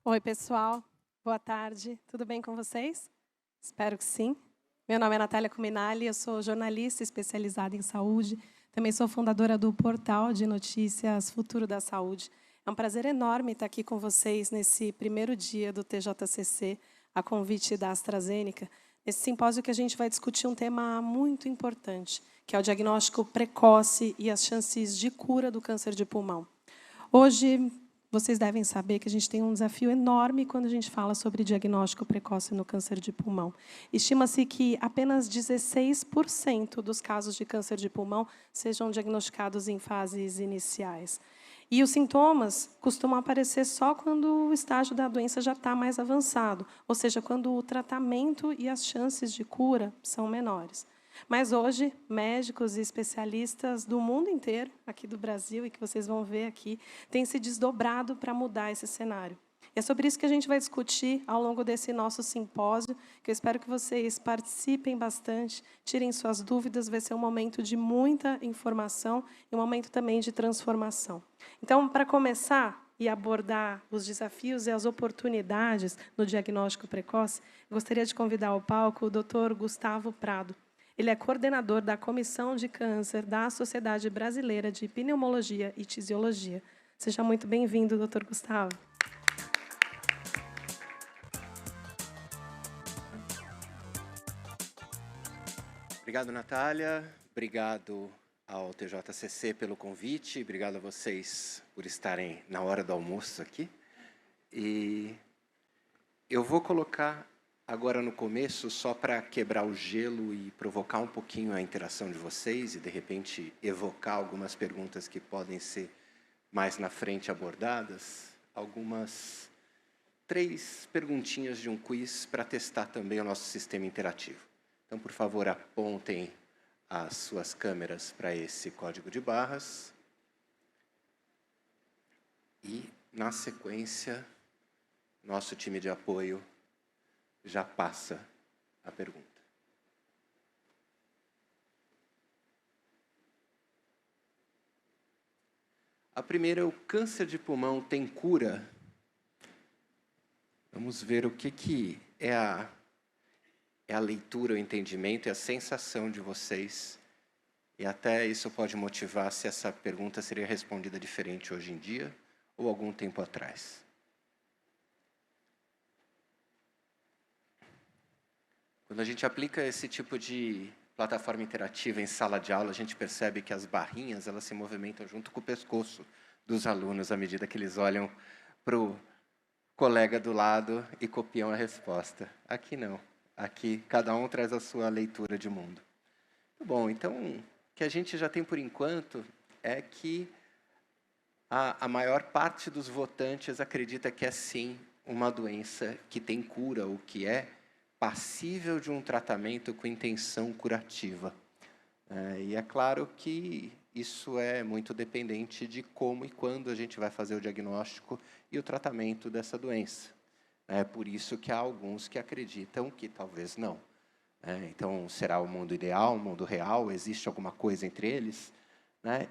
Oi, pessoal. Boa tarde. Tudo bem com vocês? Espero que sim. Meu nome é Natália Cuminali, eu sou jornalista especializada em saúde. Também sou fundadora do portal de notícias Futuro da Saúde. É um prazer enorme estar aqui com vocês nesse primeiro dia do TJCC, a convite da AstraZeneca, nesse simpósio que a gente vai discutir um tema muito importante, que é o diagnóstico precoce e as chances de cura do câncer de pulmão. Hoje, vocês devem saber que a gente tem um desafio enorme quando a gente fala sobre diagnóstico precoce no câncer de pulmão. Estima-se que apenas 16% dos casos de câncer de pulmão sejam diagnosticados em fases iniciais. E os sintomas costumam aparecer só quando o estágio da doença já está mais avançado, ou seja, quando o tratamento e as chances de cura são menores. Mas hoje, médicos e especialistas do mundo inteiro, aqui do Brasil, e que vocês vão ver aqui, têm se desdobrado para mudar esse cenário. E é sobre isso que a gente vai discutir ao longo desse nosso simpósio, que eu espero que vocês participem bastante, tirem suas dúvidas, vai ser um momento de muita informação e um momento também de transformação. Então, para começar e abordar os desafios e as oportunidades no diagnóstico precoce, gostaria de convidar ao palco o Dr. Gustavo Prado. Ele é coordenador da Comissão de Câncer da Sociedade Brasileira de Pneumologia e Tisiologia. Seja muito bem-vindo, Dr. Gustavo. Obrigado, Natália. Obrigado ao TJCC pelo convite. Obrigado a vocês por estarem na hora do almoço aqui. E eu vou colocar agora no começo, só para quebrar o gelo e provocar um pouquinho a interação de vocês e, de repente, evocar algumas perguntas que podem ser mais na frente abordadas, algumas 3 perguntinhas de um quiz para testar também o nosso sistema interativo. Então, por favor, apontem as suas câmeras para esse código de barras. E, na sequência, nosso time de apoio já passa a pergunta. A primeira é: o câncer de pulmão tem cura? Vamos ver o que é a leitura, o entendimento e a sensação de vocês. E até isso pode motivar se essa pergunta seria respondida diferente hoje em dia ou algum tempo atrás. Quando a gente aplica esse tipo de plataforma interativa em sala de aula, a gente percebe que as barrinhas elas se movimentam junto com o pescoço dos alunos à medida que eles olham para o colega do lado e copiam a resposta. Aqui não. Aqui, cada um traz a sua leitura de mundo. Bom, então, o que a gente já tem por enquanto é que a maior parte dos votantes acredita que é, sim, uma doença que tem cura, ou que é passível de um tratamento com intenção curativa. E é claro que isso é muito dependente de como e quando a gente vai fazer o diagnóstico e o tratamento dessa doença. É por isso que há alguns que acreditam que talvez não. Então, será o mundo ideal, o mundo real? Existe alguma coisa entre eles?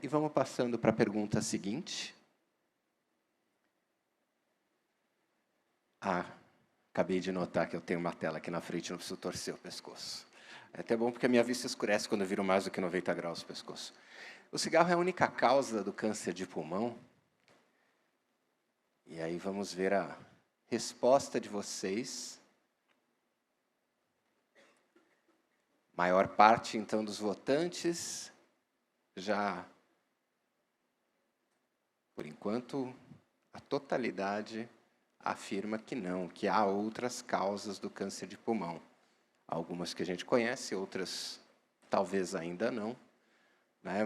E vamos passando para a pergunta seguinte. Acabei de notar que eu tenho uma tela aqui na frente, não preciso torcer o pescoço. É até bom porque a minha vista escurece quando eu viro mais do que 90 graus o pescoço. O cigarro é a única causa do câncer de pulmão? E aí vamos ver a resposta de vocês. Maior parte, então, dos votantes já, por enquanto, a totalidade afirma que não, que há outras causas do câncer de pulmão. Algumas que a gente conhece, outras talvez ainda não.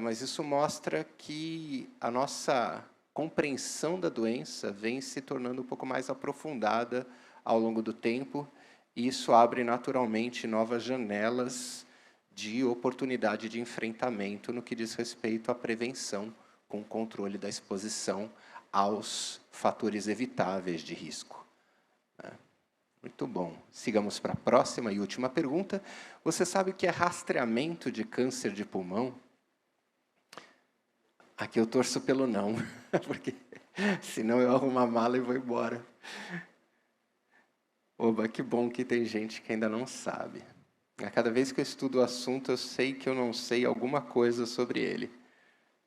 Mas isso mostra que a nossa compreensão da doença vem se tornando um pouco mais aprofundada ao longo do tempo, e isso abre naturalmente novas janelas de oportunidade de enfrentamento no que diz respeito à prevenção com o controle da exposição aos fatores evitáveis de risco. Muito bom. Sigamos para a próxima e última pergunta. Você sabe o que é rastreamento de câncer de pulmão? Aqui eu torço pelo não, porque senão eu arrumo a mala e vou embora. Oba, que bom que tem gente que ainda não sabe. A cada vez que eu estudo o assunto, eu sei que eu não sei alguma coisa sobre ele.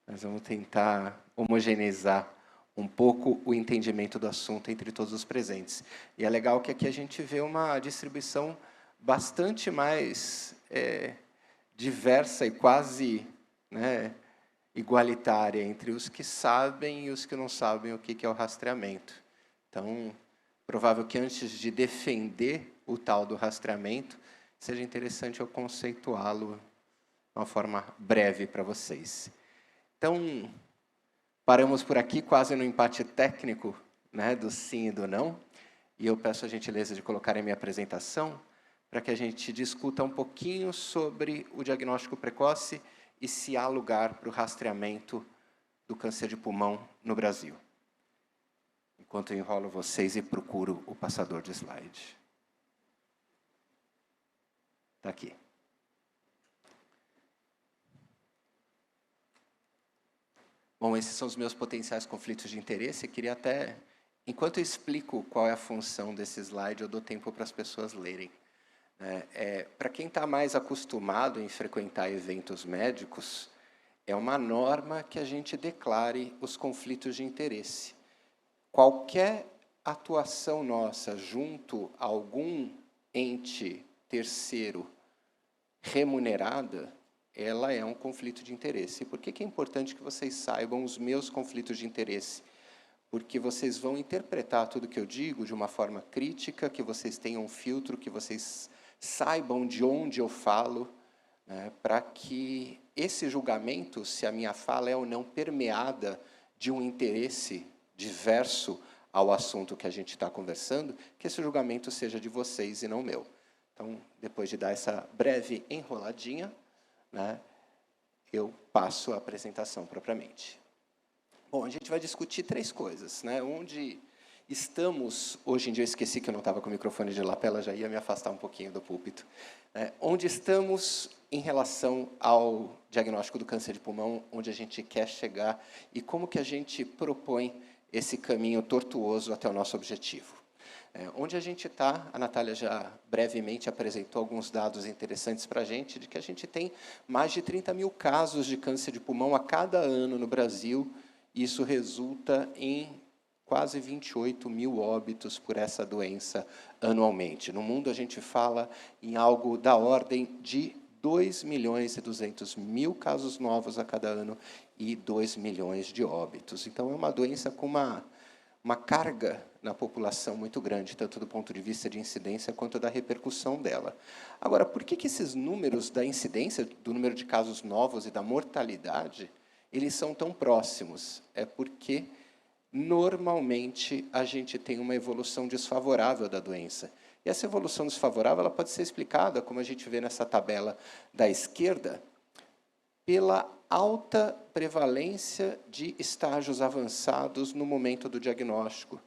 Mas vamos tentar homogeneizar um pouco o entendimento do assunto entre todos os presentes. E é legal que aqui a gente vê uma distribuição bastante mais diversa e quase, né, igualitária entre os que sabem e os que não sabem o que é o rastreamento. Então, provável que antes de defender o tal do rastreamento, seja interessante eu conceituá-lo de uma forma breve para vocês. Então, paramos por aqui, quase no empate técnico, né, do sim e do não, e eu peço a gentileza de colocar em minha apresentação para que a gente discuta um pouquinho sobre o diagnóstico precoce e se há lugar para o rastreamento do câncer de pulmão no Brasil. Enquanto eu enrolo vocês e procuro o passador de slide. Está aqui. Bom, esses são os meus potenciais conflitos de interesse. Eu queria até, enquanto eu explico qual é a função desse slide, eu dou tempo para as pessoas lerem. Para quem está mais acostumado em frequentar eventos médicos, é uma norma que a gente declare os conflitos de interesse. Qualquer atuação nossa junto a algum ente terceiro remunerada, ela é um conflito de interesse. Por que é importante que vocês saibam os meus conflitos de interesse? Porque vocês vão interpretar tudo que eu digo de uma forma crítica, que vocês tenham um filtro, que vocês saibam de onde eu falo, né, para que esse julgamento, se a minha fala é ou não permeada de um interesse diverso ao assunto que a gente está conversando, que esse julgamento seja de vocês e não meu. Então, depois de dar essa breve enroladinha, né, eu passo a apresentação propriamente. Bom, a gente vai discutir três coisas, né? Onde estamos, hoje em dia eu esqueci que eu não estava com o microfone de lapela, já ia me afastar um pouquinho do púlpito. Onde estamos em relação ao diagnóstico do câncer de pulmão, onde a gente quer chegar e como que a gente propõe esse caminho tortuoso até o nosso objetivo. Onde a gente está, a Natália já brevemente apresentou alguns dados interessantes para a gente, de que a gente tem mais de 30 mil casos de câncer de pulmão a cada ano no Brasil. Isso resulta em quase 28 mil óbitos por essa doença anualmente. No mundo, a gente fala em algo da ordem de 2.200.000 casos novos a cada ano e 2 milhões de óbitos. Então, é uma doença com uma carga na população muito grande, tanto do ponto de vista de incidência quanto da repercussão dela. Agora, por que esses números da incidência, do número de casos novos e da mortalidade, eles são tão próximos? É porque, normalmente, a gente tem uma evolução desfavorável da doença. E essa evolução desfavorável ela pode ser explicada, como a gente vê nessa tabela da esquerda, pela alta prevalência de estágios avançados no momento do diagnóstico.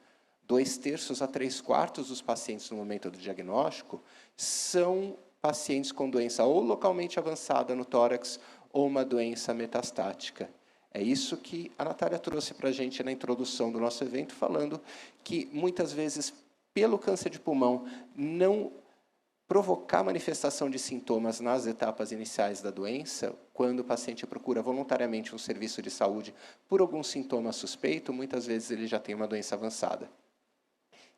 2/3 a 3/4 dos pacientes no momento do diagnóstico são pacientes com doença ou localmente avançada no tórax ou uma doença metastática. É isso que a Natália trouxe para a gente na introdução do nosso evento, falando que, muitas vezes, pelo câncer de pulmão, não provocar manifestação de sintomas nas etapas iniciais da doença, quando o paciente procura voluntariamente um serviço de saúde por algum sintoma suspeito, muitas vezes ele já tem uma doença avançada.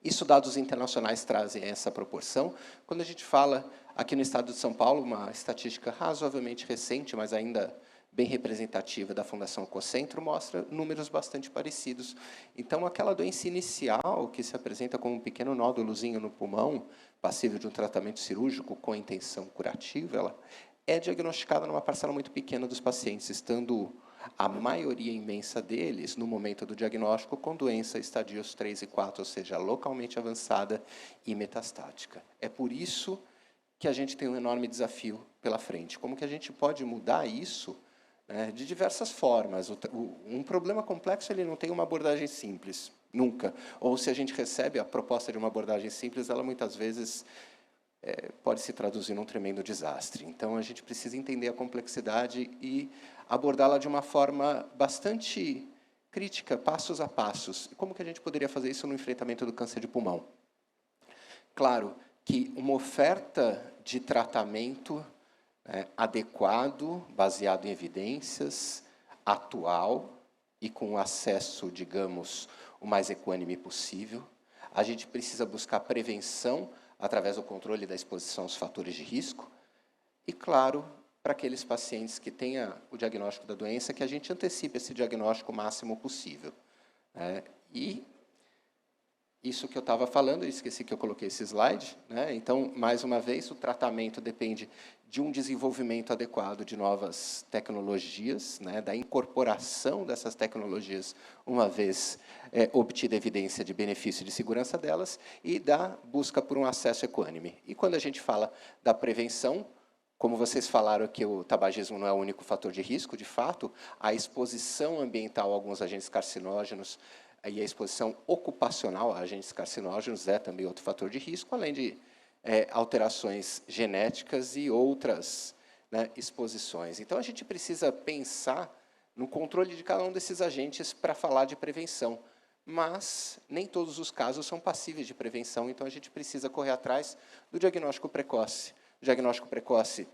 Isso, dados internacionais trazem essa proporção. Quando a gente fala aqui no estado de São Paulo, uma estatística razoavelmente recente, mas ainda bem representativa da Fundação Ecocentro, mostra números bastante parecidos. Então, aquela doença inicial, que se apresenta como um pequeno nódulozinho no pulmão, passível de um tratamento cirúrgico com intenção curativa, ela é diagnosticada numa parcela muito pequena dos pacientes, estando a maioria imensa deles, no momento do diagnóstico, com doença estadios 3 e 4, ou seja, localmente avançada e metastática. É por isso que a gente tem um enorme desafio pela frente. Como que a gente pode mudar isso, né, de diversas formas? Um problema complexo ele não tem uma abordagem simples, nunca. Ou, se a gente recebe a proposta de uma abordagem simples, ela muitas vezes pode se traduzir num tremendo desastre. Então, a gente precisa entender a complexidade e abordá-la de uma forma bastante crítica, passos a passos. E como que a gente poderia fazer isso no enfrentamento do câncer de pulmão? Claro que uma oferta de tratamento adequado, baseado em evidências, atual e com acesso, digamos, o mais equânime possível. A gente precisa buscar prevenção através do controle da exposição aos fatores de risco e, claro, para aqueles pacientes que tenham o diagnóstico da doença, que a gente antecipe esse diagnóstico o máximo possível. E isso que eu estava falando, eu esqueci que eu coloquei esse slide, Então, mais uma vez, o tratamento depende de um desenvolvimento adequado de novas tecnologias, da incorporação dessas tecnologias, uma vez obtida evidência de benefício e de segurança delas, e da busca por um acesso equânime. E quando a gente fala da prevenção, como vocês falaram que o tabagismo não é o único fator de risco, de fato, a exposição ambiental a alguns agentes carcinógenos e a exposição ocupacional a agentes carcinógenos é também outro fator de risco, além de alterações genéticas e outras exposições. Então, a gente precisa pensar no controle de cada um desses agentes para falar de prevenção, mas nem todos os casos são passíveis de prevenção, então a gente precisa correr atrás do diagnóstico precoce. O diagnóstico precoce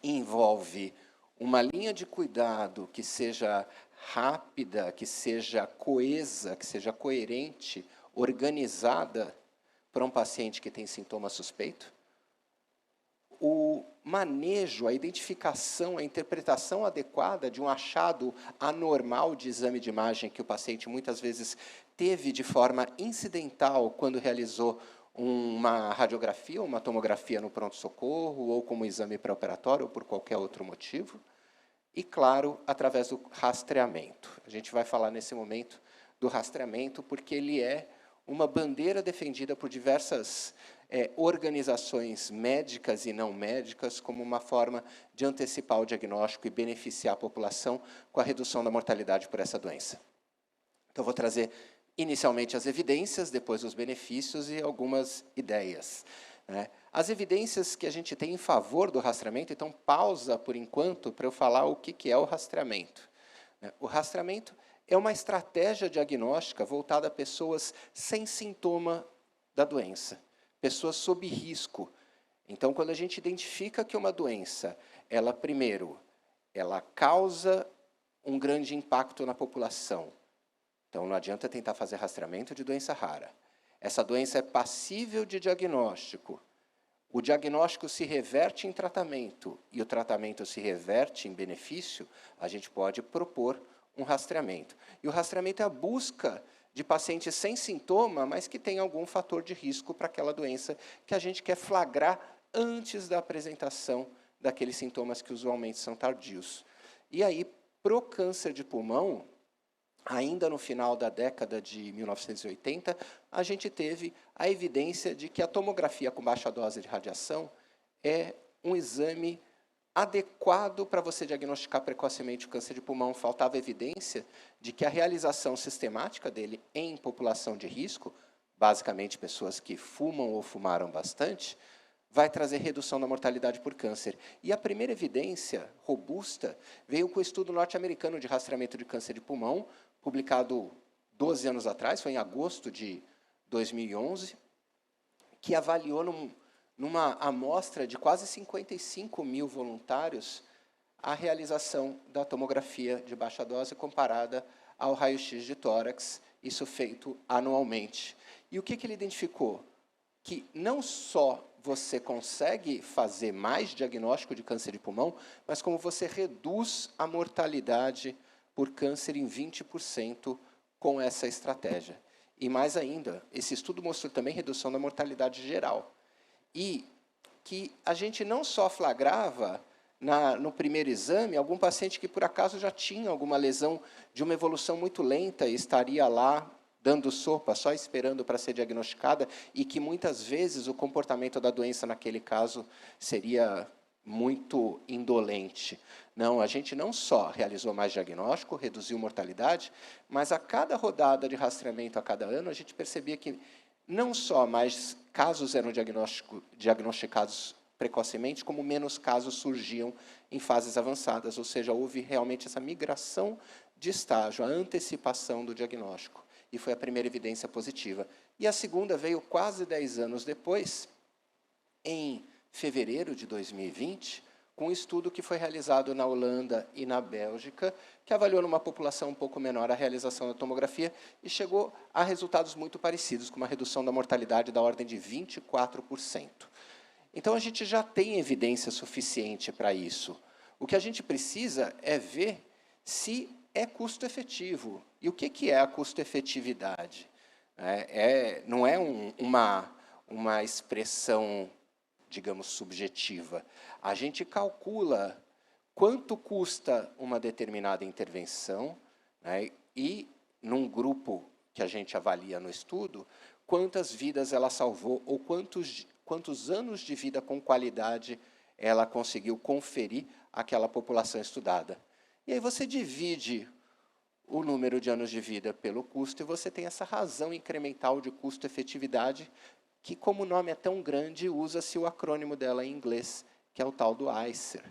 envolve uma linha de cuidado que seja rápida, que seja coesa, que seja coerente, organizada para um paciente que tem sintoma suspeito. O manejo, a identificação, a interpretação adequada de um achado anormal de exame de imagem que o paciente muitas vezes teve de forma incidental quando realizou uma radiografia ou uma tomografia no pronto-socorro, ou como exame pré-operatório, ou por qualquer outro motivo. E, claro, através do rastreamento. A gente vai falar, nesse momento, do rastreamento, porque ele é uma bandeira defendida por diversas organizações médicas e não médicas como uma forma de antecipar o diagnóstico e beneficiar a população com a redução da mortalidade por essa doença. Então, vou trazer inicialmente as evidências, depois os benefícios e algumas ideias. As evidências que a gente tem em favor do rastreamento, então pausa por enquanto para eu falar o que é o rastreamento. O rastreamento é uma estratégia diagnóstica voltada a pessoas sem sintoma da doença, pessoas sob risco. Então, quando a gente identifica que uma doença, primeiro, ela causa um grande impacto na população. Então, não adianta tentar fazer rastreamento de doença rara. Essa doença é passível de diagnóstico. O diagnóstico se reverte em tratamento e o tratamento se reverte em benefício, a gente pode propor um rastreamento. E o rastreamento é a busca de pacientes sem sintoma, mas que tem algum fator de risco para aquela doença que a gente quer flagrar antes da apresentação daqueles sintomas que usualmente são tardios. E aí, para o câncer de pulmão, ainda no final da década de 1980, a gente teve a evidência de que a tomografia com baixa dose de radiação é um exame adequado para você diagnosticar precocemente o câncer de pulmão. Faltava evidência de que a realização sistemática dele em população de risco, basicamente pessoas que fumam ou fumaram bastante, vai trazer redução da mortalidade por câncer. E a primeira evidência robusta veio com o estudo norte-americano de rastreamento de câncer de pulmão, publicado 12 anos atrás, foi em agosto de 2011, que avaliou numa amostra de quase 55 mil voluntários a realização da tomografia de baixa dose comparada ao raio-x de tórax, isso feito anualmente. E o que ele identificou? Que não só você consegue fazer mais diagnóstico de câncer de pulmão, mas como você reduz a mortalidade por câncer em 20% com essa estratégia. E mais ainda, esse estudo mostrou também redução da mortalidade geral. E que a gente não só flagrava no primeiro exame algum paciente que por acaso já tinha alguma lesão de uma evolução muito lenta e estaria lá dando sopa, só esperando para ser diagnosticada, e que muitas vezes o comportamento da doença naquele caso seria muito indolente. Não, a gente não só realizou mais diagnóstico, reduziu mortalidade, mas a cada rodada de rastreamento a cada ano, a gente percebia que não só mais casos eram diagnosticados precocemente, como menos casos surgiam em fases avançadas, ou seja, houve realmente essa migração de estágio, a antecipação do diagnóstico. E foi a primeira evidência positiva, E a segunda veio quase 10 anos depois, em fevereiro de 2020, com um estudo que foi realizado na Holanda e na Bélgica, que avaliou numa população um pouco menor a realização da tomografia e chegou a resultados muito parecidos, com uma redução da mortalidade da ordem de 24%. Então, a gente já tem evidência suficiente para isso. O que a gente precisa é ver se é custo-efetivo. E o que é a custo-efetividade? Não é uma expressão, digamos, subjetiva. A gente calcula quanto custa uma determinada intervenção, né, e, num grupo que a gente avalia no estudo, quantas vidas ela salvou ou quantos anos de vida com qualidade ela conseguiu conferir àquela população estudada. E aí você divide o número de anos de vida pelo custo e você tem essa razão incremental de custo-efetividade, que, como o nome é tão grande, usa-se o acrônimo dela em inglês, que é o tal do ICER.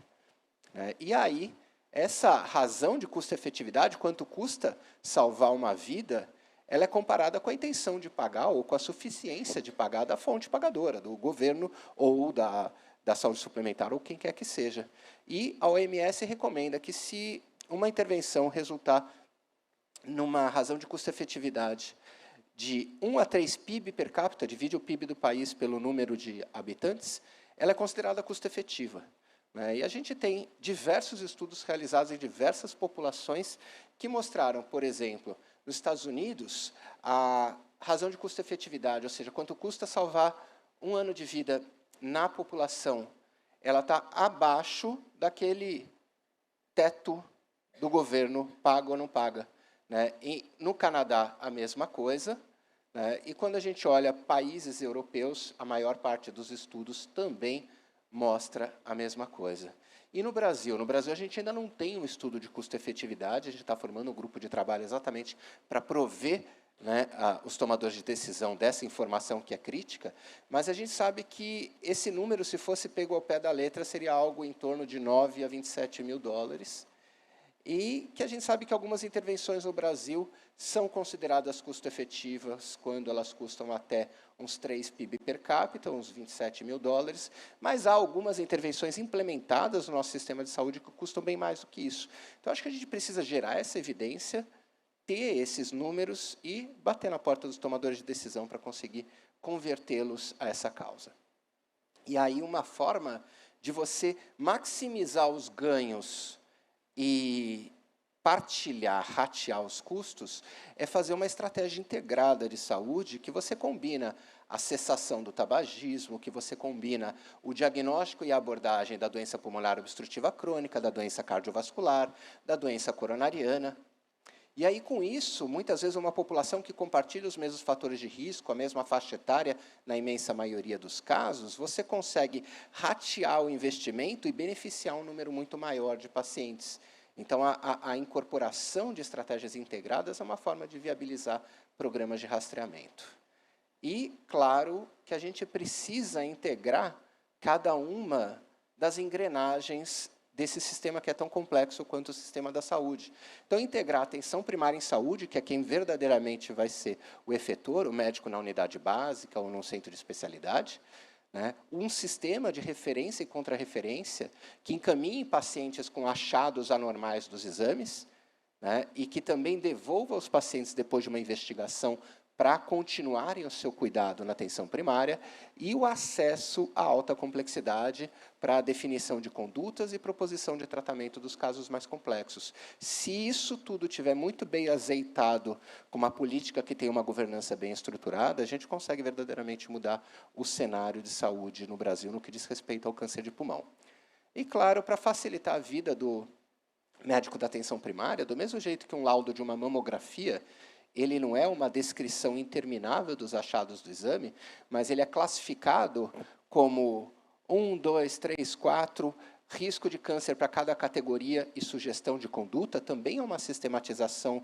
E aí, essa razão de custo-efetividade, quanto custa salvar uma vida, ela é comparada com a intenção de pagar ou com a suficiência de pagar da fonte pagadora, do governo ou da saúde suplementar, ou quem quer que seja. E a OMS recomenda que, se uma intervenção resultar numa razão de custo-efetividade de 1 a 3 PIB per capita, divide o PIB do país pelo número de habitantes, ela é considerada custo-efetiva. E a gente tem diversos estudos realizados em diversas populações que mostraram, por exemplo, nos Estados Unidos, a razão de custo-efetividade, ou seja, quanto custa salvar um ano de vida na população, ela está abaixo daquele teto do governo, paga ou não paga. E no Canadá, a mesma coisa. E quando a gente olha países europeus, a maior parte dos estudos também mostra a mesma coisa. E no Brasil? No Brasil, a gente ainda não tem um estudo de custo-efetividade, a gente está formando um grupo de trabalho exatamente para prover os tomadores de decisão dessa informação que é crítica, mas a gente sabe que esse número, se fosse pego ao pé da letra, seria algo em torno de 9 a 27 mil dólares, e que a gente sabe que algumas intervenções no Brasil são consideradas custo-efetivas quando elas custam até uns 3 PIB per capita, uns 27 mil dólares, mas há algumas intervenções implementadas no nosso sistema de saúde que custam bem mais do que isso. Então, acho que a gente precisa gerar essa evidência, ter esses números e bater na porta dos tomadores de decisão para conseguir convertê-los a essa causa. E aí, uma forma de você maximizar os ganhos e partilhar, ratear os custos, é fazer uma estratégia integrada de saúde que você combina a cessação do tabagismo, que você combina o diagnóstico e a abordagem da doença pulmonar obstrutiva crônica, da doença cardiovascular, da doença coronariana. E aí, com isso, muitas vezes uma população que compartilha os mesmos fatores de risco, a mesma faixa etária, na imensa maioria dos casos, você consegue ratear o investimento e beneficiar um número muito maior de pacientes. Então, a incorporação de estratégias integradas é uma forma de viabilizar programas de rastreamento. E, claro, que a gente precisa integrar cada uma das engrenagens desse sistema que é tão complexo quanto o sistema da saúde. Então, integrar a atenção primária em saúde, que é quem verdadeiramente vai ser o efetor, o médico na unidade básica ou num centro de especialidade, um sistema de referência e contrarreferência que encaminhe pacientes com achados anormais dos exames, e que também devolva os pacientes, depois de uma investigação, para continuarem o seu cuidado na atenção primária, e o acesso à alta complexidade para a definição de condutas e proposição de tratamento dos casos mais complexos. Se isso tudo estiver muito bem azeitado, com uma política que tem uma governança bem estruturada, a gente consegue verdadeiramente mudar o cenário de saúde no Brasil no que diz respeito ao câncer de pulmão. E, claro, para facilitar a vida do médico da atenção primária, do mesmo jeito que um laudo de uma mamografia, ele não é uma descrição interminável dos achados do exame, mas ele é classificado como 1, 2, 3, 4, risco de câncer para cada categoria e sugestão de conduta, também é uma sistematização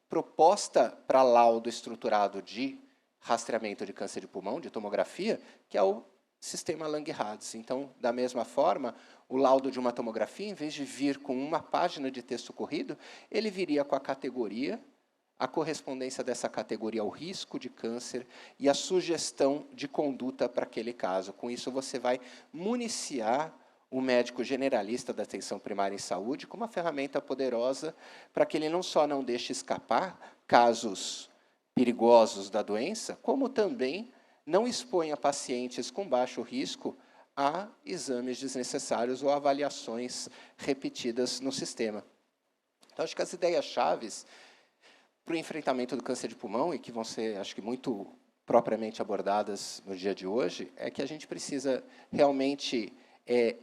proposta para laudo estruturado de rastreamento de câncer de pulmão, de tomografia, que é o sistema Lange-Hades. Então, da mesma forma, o laudo de uma tomografia, em vez de vir com uma página de texto corrido, ele viria com a categoria, a correspondência dessa categoria ao risco de câncer e a sugestão de conduta para aquele caso. Com isso, você vai municiar o médico generalista da atenção primária em saúde com uma ferramenta poderosa para que ele não só não deixe escapar casos perigosos da doença, como também não exponha pacientes com baixo risco a exames desnecessários ou avaliações repetidas no sistema. Então, acho que as ideias-chaves para o enfrentamento do câncer de pulmão, e que vão ser, acho que, muito propriamente abordadas no dia de hoje, é que a gente precisa realmente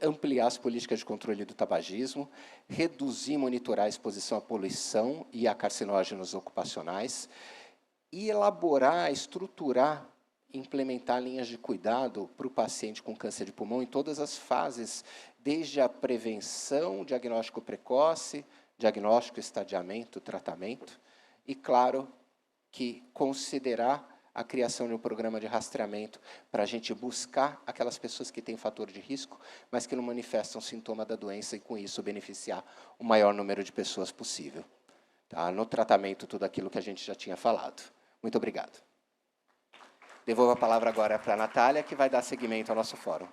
ampliar as políticas de controle do tabagismo, reduzir e monitorar a exposição à poluição e a carcinógenos ocupacionais, e elaborar, estruturar, implementar linhas de cuidado para o paciente com câncer de pulmão em todas as fases, desde a prevenção, diagnóstico precoce, diagnóstico, estadiamento, tratamento, e, claro, que considerar a criação de um programa de rastreamento para a gente buscar aquelas pessoas que têm fator de risco, mas que não manifestam sintoma da doença e, com isso, beneficiar o maior número de pessoas possível. Tá? No tratamento, tudo aquilo que a gente já tinha falado. Muito obrigado. Devolvo a palavra agora para a Natália, que vai dar seguimento ao nosso fórum.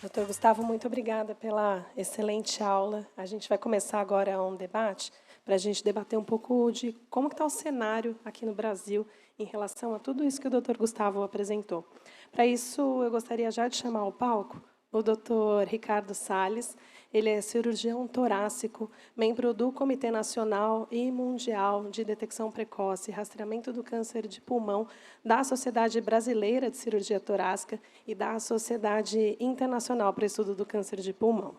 Doutor Gustavo, muito obrigada pela excelente aula. A gente vai começar agora um debate para a gente debater um pouco de como está o cenário aqui no Brasil em relação a tudo isso que o doutor Gustavo apresentou. Para isso, eu gostaria já de chamar ao palco o doutor Ricardo Salles. Ele é cirurgião torácico, membro do Comitê Nacional e Mundial de Detecção Precoce e Rastreamento do Câncer de Pulmão, da Sociedade Brasileira de Cirurgia Torácica e da Sociedade Internacional para o Estudo do Câncer de Pulmão.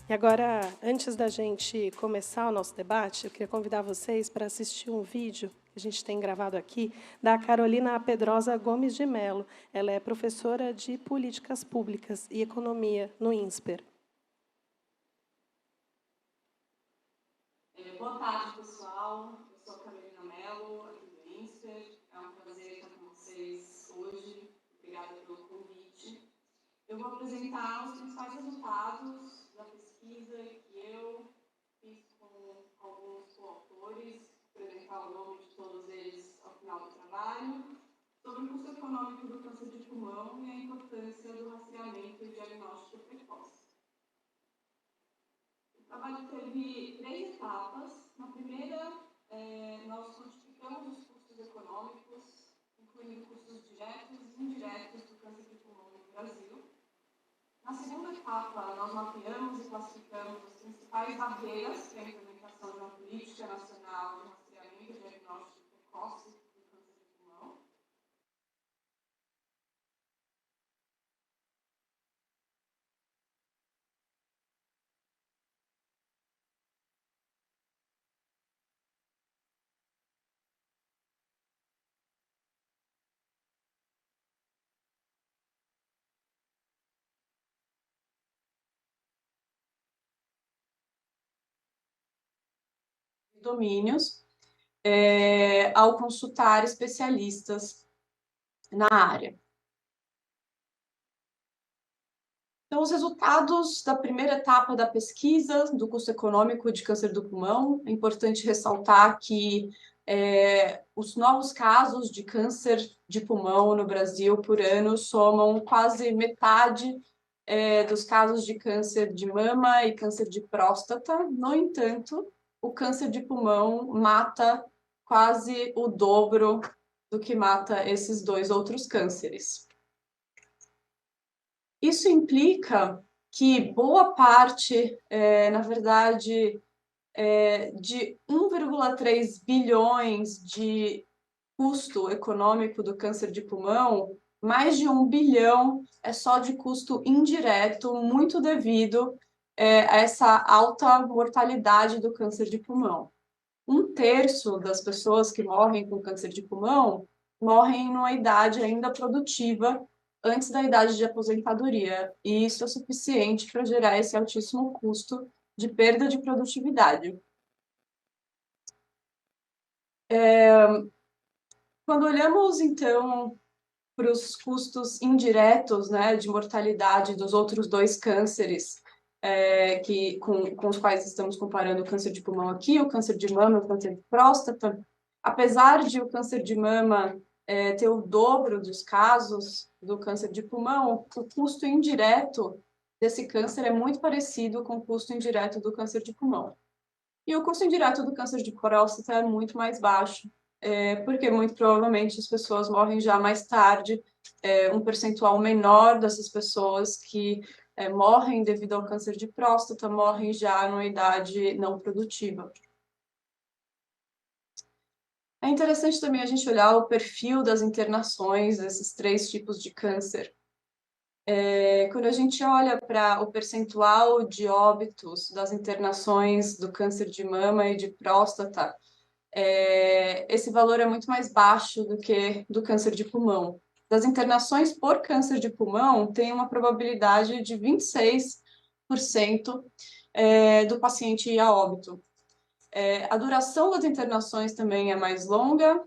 E agora, antes da gente começar o nosso debate, eu queria convidar vocês para assistir um vídeo que a gente tem gravado aqui, da Carolina Pedrosa Gomes de Mello. Ela é professora de Políticas Públicas e Economia no INSPER. Boa tarde, pessoal. Eu sou a Carolina Mello, aqui do INSPER. É um prazer estar com vocês hoje. Obrigada pelo convite. Eu vou apresentar os principais resultados da pesquisa que eu fiz com alguns coautores, apresentar o nome de todos eles ao final do trabalho, sobre o custo econômico do câncer de pulmão e a importância do rastreamento e diagnóstico precoce. O trabalho teve 3 etapas. Na primeira, nós quantificamos os custos econômicos, incluindo custos diretos e indiretos do câncer de pulmão no Brasil. Na segunda etapa, nós mapeamos e classificamos as principais barreiras para a implementação de uma política nacional de rastreamento e diagnóstico precoce do câncer de pulmão. Domínios, ao consultar especialistas na área. Então, os resultados da primeira etapa da pesquisa do custo econômico de câncer do pulmão, é importante ressaltar que os novos casos de câncer de pulmão no Brasil por ano somam quase metade dos casos de câncer de mama e câncer de próstata. No entanto, o câncer de pulmão mata quase o dobro do que mata esses 2 outros cânceres. Isso implica que boa parte, na verdade, de 1,3 bilhões de custo econômico do câncer de pulmão, mais de 1 bilhão é só de custo indireto, muito devido a essa alta mortalidade do câncer de pulmão. 1/3 das pessoas que morrem com câncer de pulmão morrem numa idade ainda produtiva, antes da idade de aposentadoria, e isso é suficiente para gerar esse altíssimo custo de perda de produtividade. Quando olhamos, então, para os custos indiretos, né, de mortalidade dos outros dois cânceres, com os quais estamos comparando o câncer de pulmão aqui, o câncer de mama e o câncer de próstata, apesar de o câncer de mama ter o dobro dos casos do câncer de pulmão, o custo indireto desse câncer é muito parecido com o custo indireto do câncer de pulmão. E o custo indireto do câncer de próstata é muito mais baixo, porque muito provavelmente as pessoas morrem já mais tarde, um percentual menor dessas pessoas que morrem devido ao câncer de próstata morrem já numa idade não produtiva. É interessante também a gente olhar o perfil das internações desses três tipos de câncer. Quando a gente olha para o percentual de óbitos das internações do câncer de mama e de próstata, esse valor é muito mais baixo do que do câncer de pulmão. Das internações por câncer de pulmão, tem uma probabilidade de 26% do paciente ir a óbito. A duração das internações também é mais longa.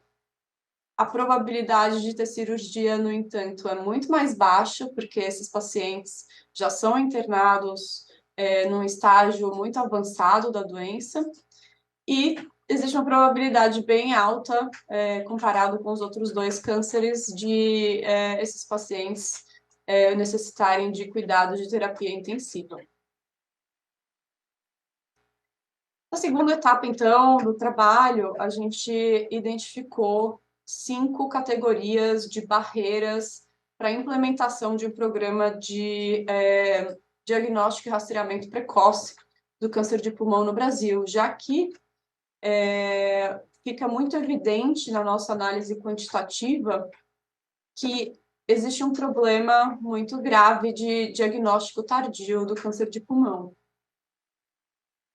A probabilidade de ter cirurgia, no entanto, é muito mais baixa, porque esses pacientes já são internados num estágio muito avançado da doença. E existe uma probabilidade bem alta, comparado com os outros dois cânceres, de esses pacientes necessitarem de cuidado de terapia intensiva. Na segunda etapa, então, do trabalho, a gente identificou 5 categorias de barreiras para a implementação de um programa de diagnóstico e rastreamento precoce do câncer de pulmão no Brasil, já que fica muito evidente na nossa análise quantitativa que existe um problema muito grave de diagnóstico tardio do câncer de pulmão.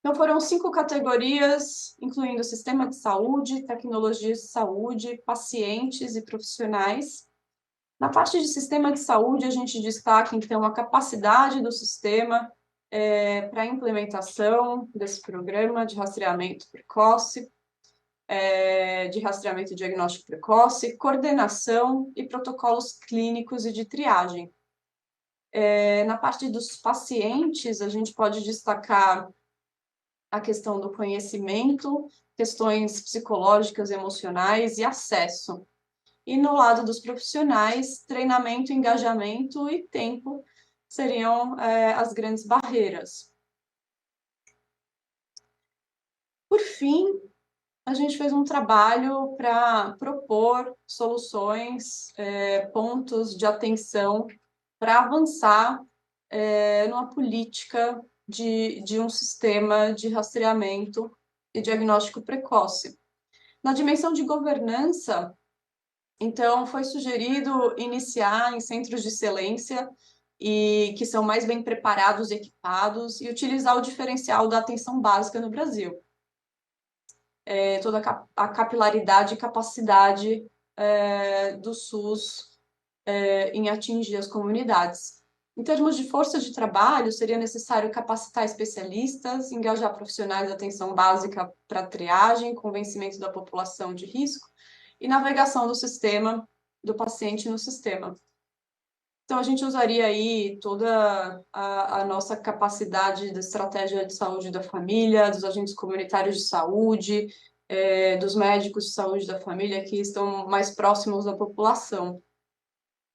Então, foram 5 categorias, incluindo sistema de saúde, tecnologias de saúde, pacientes e profissionais. Na parte de sistema de saúde, a gente destaca, então, a capacidade do sistema para a implementação desse programa de rastreamento precoce, de rastreamento e diagnóstico precoce, coordenação e protocolos clínicos e de triagem. Na parte dos pacientes, a gente pode destacar a questão do conhecimento, questões psicológicas, emocionais e acesso. E no lado dos profissionais, treinamento, engajamento e tempo seriam as grandes barreiras. Por fim, a gente fez um trabalho para propor soluções, pontos de atenção para avançar numa política de um sistema de rastreamento e diagnóstico precoce. Na dimensão de governança, então, foi sugerido iniciar em centros de excelência e que são mais bem preparados e equipados e utilizar o diferencial da atenção básica no Brasil. Toda a capilaridade e capacidade do SUS em atingir as comunidades. Em termos de força de trabalho, seria necessário capacitar especialistas, engajar profissionais de atenção básica para triagem, convencimento da população de risco e navegação do sistema, do paciente no sistema. Então, a gente usaria aí toda a nossa capacidade da estratégia de saúde da família, dos agentes comunitários de saúde, dos médicos de saúde da família que estão mais próximos da população.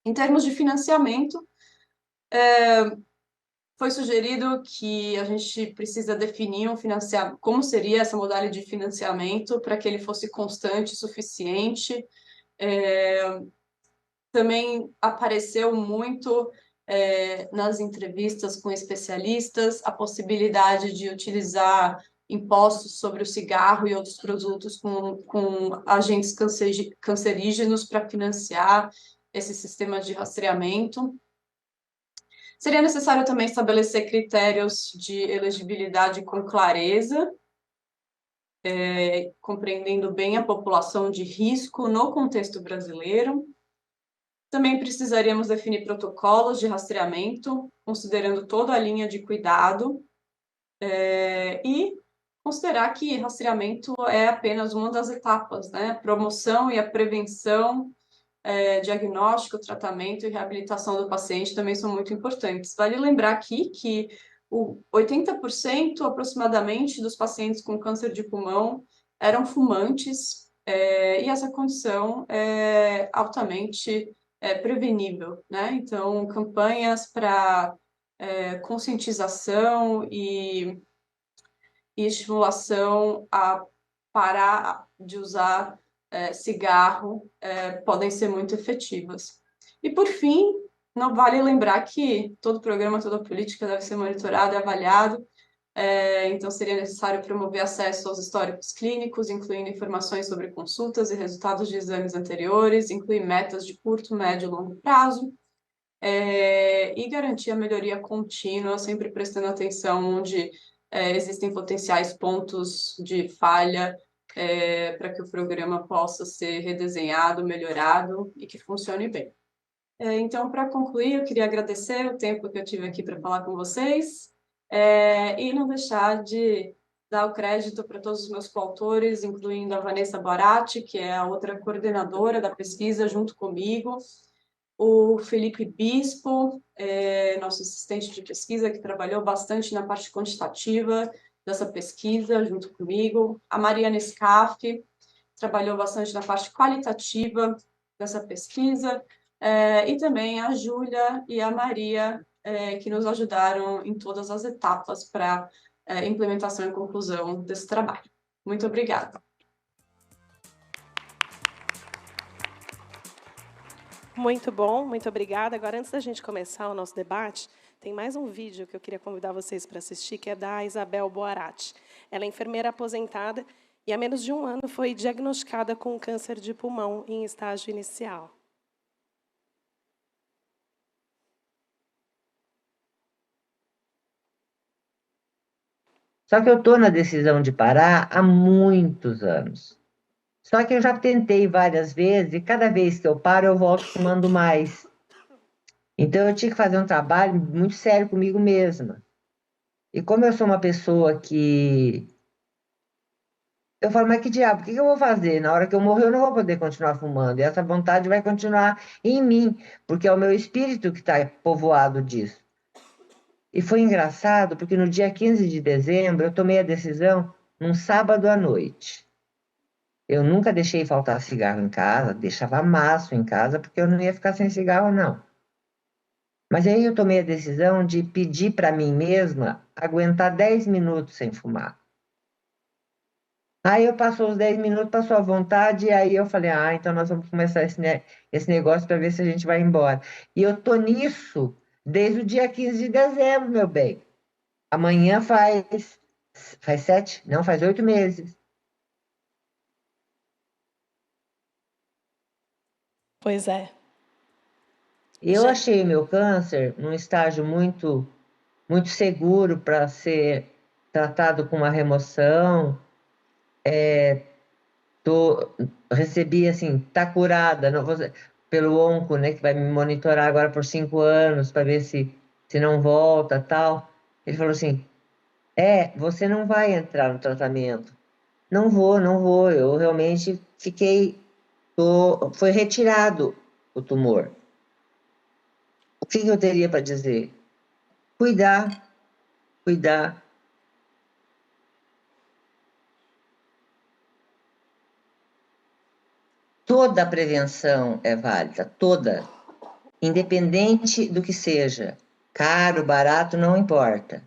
Em termos de financiamento, foi sugerido que a gente precisa definir como seria essa modalidade de financiamento para que ele fosse constante, suficiente. Também apareceu muito nas entrevistas com especialistas a possibilidade de utilizar impostos sobre o cigarro e outros produtos com agentes cancerígenos para financiar esse sistema de rastreamento. Seria necessário também estabelecer critérios de elegibilidade com clareza, compreendendo bem a população de risco no contexto brasileiro. Também precisaríamos definir protocolos de rastreamento, considerando toda a linha de cuidado, e considerar que rastreamento é apenas uma das etapas, né? A promoção e a prevenção, diagnóstico, tratamento e reabilitação do paciente também são muito importantes. Vale lembrar aqui que 80% aproximadamente dos pacientes com câncer de pulmão eram fumantes, e essa condição é altamente prevenível, né? Então, campanhas para conscientização e estimulação a parar de usar cigarro podem ser muito efetivas. E, por fim, não vale lembrar que todo programa, toda política deve ser monitorado e avaliado, então seria necessário promover acesso aos históricos clínicos, incluindo informações sobre consultas e resultados de exames anteriores, incluir metas de curto, médio e longo prazo, e garantir a melhoria contínua, sempre prestando atenção onde existem potenciais pontos de falha, para que o programa possa ser redesenhado, melhorado e que funcione bem. Então, para concluir, eu queria agradecer o tempo que eu tive aqui para falar com vocês, e não deixar de dar o crédito para todos os meus coautores, incluindo a Vanessa Barati, que é a outra coordenadora da pesquisa junto comigo, o Felipe Bispo, nosso assistente de pesquisa, que trabalhou bastante na parte quantitativa dessa pesquisa junto comigo, a Mariana Scaff, trabalhou bastante na parte qualitativa dessa pesquisa, e também a Júlia e a Maria, que nos ajudaram em todas as etapas para implementação e conclusão desse trabalho. Muito obrigada. Muito bom, muito obrigada. Agora, antes da gente começar o nosso debate, tem mais um vídeo que eu queria convidar vocês para assistir, que é da Isabel Boarati. Ela é enfermeira aposentada e há menos de um ano foi diagnosticada com câncer de pulmão em estágio inicial. Só que eu estou na decisão de parar há muitos anos. Só que eu já tentei várias vezes e cada vez que eu paro eu volto fumando mais. Então eu tinha que fazer um trabalho muito sério comigo mesma. E como eu sou uma pessoa que... Eu falo, mas que diabo, o que eu vou fazer? Na hora que eu morrer eu não vou poder continuar fumando. E essa vontade vai continuar em mim, porque é o meu espírito que está povoado disso. E foi engraçado, porque no dia 15 de dezembro eu tomei a decisão num sábado à noite. Eu nunca deixei faltar cigarro em casa, deixava maço em casa, porque eu não ia ficar sem cigarro, não. Mas aí eu tomei a decisão de pedir para mim mesma aguentar 10 minutos sem fumar. Aí eu passou os 10 minutos, passou a vontade, e aí eu falei, então nós vamos começar esse negócio para ver se a gente vai embora. E eu tô nisso desde o dia 15 de dezembro, meu bem. Amanhã faz 7? Não, faz 8 meses. Pois é. Eu achei o meu câncer num estágio muito, muito seguro para ser tratado com uma remoção. Recebi assim, tá curada, não vou, pelo onco, né, que vai me monitorar agora por 5 anos para ver se não volta, tal. Ele falou assim, você não vai entrar no tratamento. Não vou, não vou. Eu realmente foi retirado o tumor. O que eu teria para dizer? Cuidar, cuidar. Toda a prevenção é válida, toda. Independente do que seja. Caro, barato, não importa.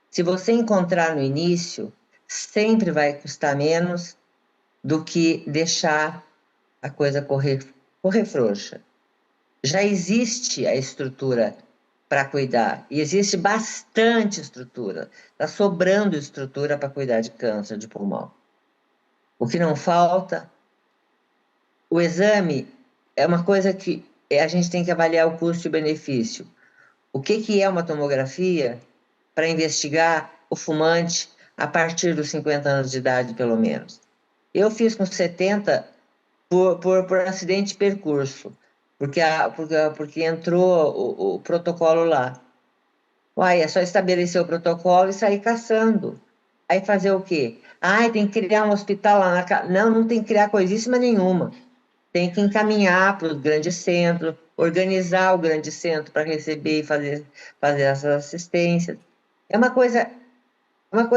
Se você encontrar no início, sempre vai custar menos do que deixar a coisa correr frouxa. Já existe a estrutura para cuidar, e existe bastante estrutura. Está sobrando estrutura para cuidar de câncer de pulmão. O que não falta, o exame é uma coisa que a gente tem que avaliar o custo e o benefício. O que é uma tomografia para investigar o fumante a partir dos 50 anos de idade, pelo menos? Eu fiz com 70 por acidente de percurso, porque entrou o protocolo lá. É só estabelecer o protocolo e sair caçando. Aí fazer o quê? Tem que criar um hospital lá na casa. Não, não tem que criar coisíssima nenhuma. Tem que encaminhar para o grande centro, organizar o grande centro para receber e fazer essas assistências. É uma coisa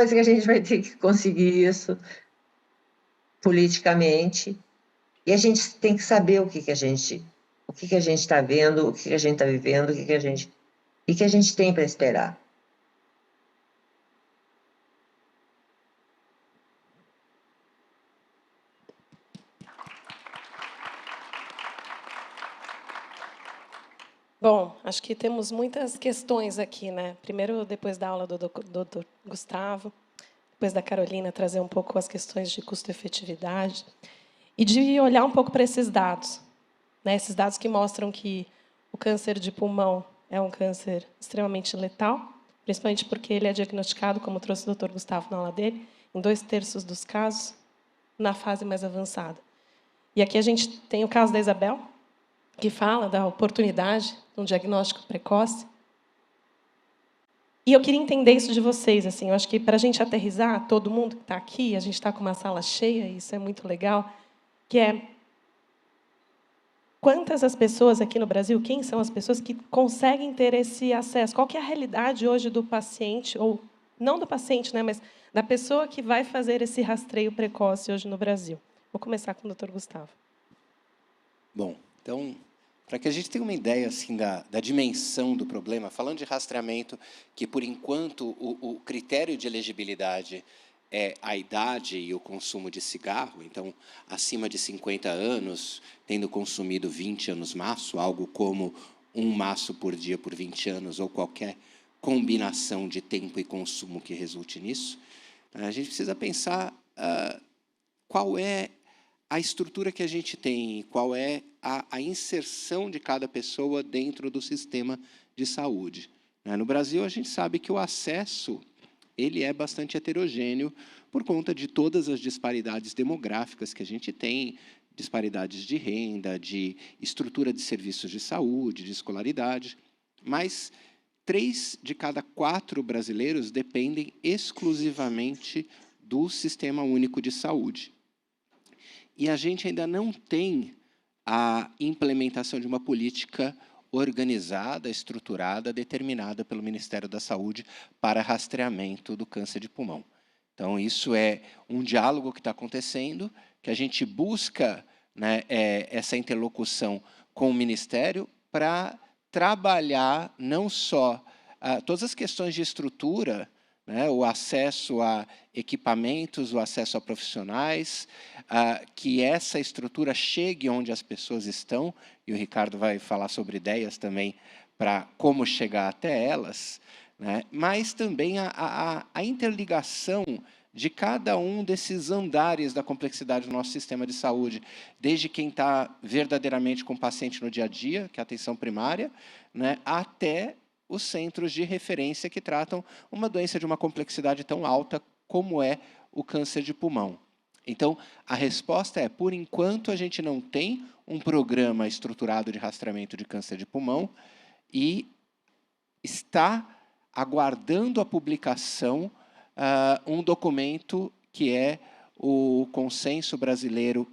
que a gente vai ter que conseguir isso politicamente. E a gente tem que saber o que a gente está vendo, o que a gente está vivendo, o que a gente tem para esperar. Bom, acho que temos muitas questões aqui, né? Primeiro, depois da aula do Dr. Gustavo, depois da Carolina, trazer um pouco as questões de custo-efetividade e de olhar um pouco para esses dados, né? Esses dados que mostram que o câncer de pulmão é um câncer extremamente letal, principalmente porque ele é diagnosticado, como trouxe o Dr. Gustavo na aula dele, em 2/3 dos casos, na fase mais avançada. E aqui a gente tem o caso da Isabel, que fala da oportunidade de um diagnóstico precoce. E eu queria entender isso de vocês. Assim, eu acho que para a gente aterrissar, todo mundo que está aqui, a gente está com uma sala cheia, e isso é muito legal, que é quantas as pessoas aqui no Brasil, quem são as pessoas que conseguem ter esse acesso? Qual que é a realidade hoje do paciente, ou não do paciente, né, mas da pessoa que vai fazer esse rastreio precoce hoje no Brasil? Vou começar com o Dr. Gustavo. Bom, então, para que a gente tenha uma ideia assim, da dimensão do problema, falando de rastreamento, que, por enquanto, o critério de elegibilidade é a idade e o consumo de cigarro, então, acima de 50 anos, tendo consumido 20 anos maço, algo como um maço por dia por 20 anos, ou qualquer combinação de tempo e consumo que resulte nisso, a gente precisa pensar qual é a estrutura que a gente tem, qual é a inserção de cada pessoa dentro do sistema de saúde. No Brasil, a gente sabe que o acesso ele é bastante heterogêneo por conta de todas as disparidades demográficas que a gente tem, disparidades de renda, de estrutura de serviços de saúde, de escolaridade, mas 3 de cada 4 brasileiros dependem exclusivamente do Sistema Único de Saúde. E a gente ainda não tem a implementação de uma política organizada, estruturada, determinada pelo Ministério da Saúde para rastreamento do câncer de pulmão. Então, isso é um diálogo que está acontecendo, que a gente busca, né, essa interlocução com o Ministério para trabalhar não só todas as questões de estrutura, né, o acesso a equipamentos, o acesso a profissionais, que essa estrutura chegue onde as pessoas estão, e o Ricardo vai falar sobre ideias também para como chegar até elas, né, mas também a interligação de cada um desses andares da complexidade do nosso sistema de saúde, desde quem está verdadeiramente com o paciente no dia a dia, que é a atenção primária, né, até os centros de referência que tratam uma doença de uma complexidade tão alta como é o câncer de pulmão. Então, a resposta é, por enquanto, a gente não tem um programa estruturado de rastreamento de câncer de pulmão e está aguardando a publicação um documento que é o Consenso Brasileiro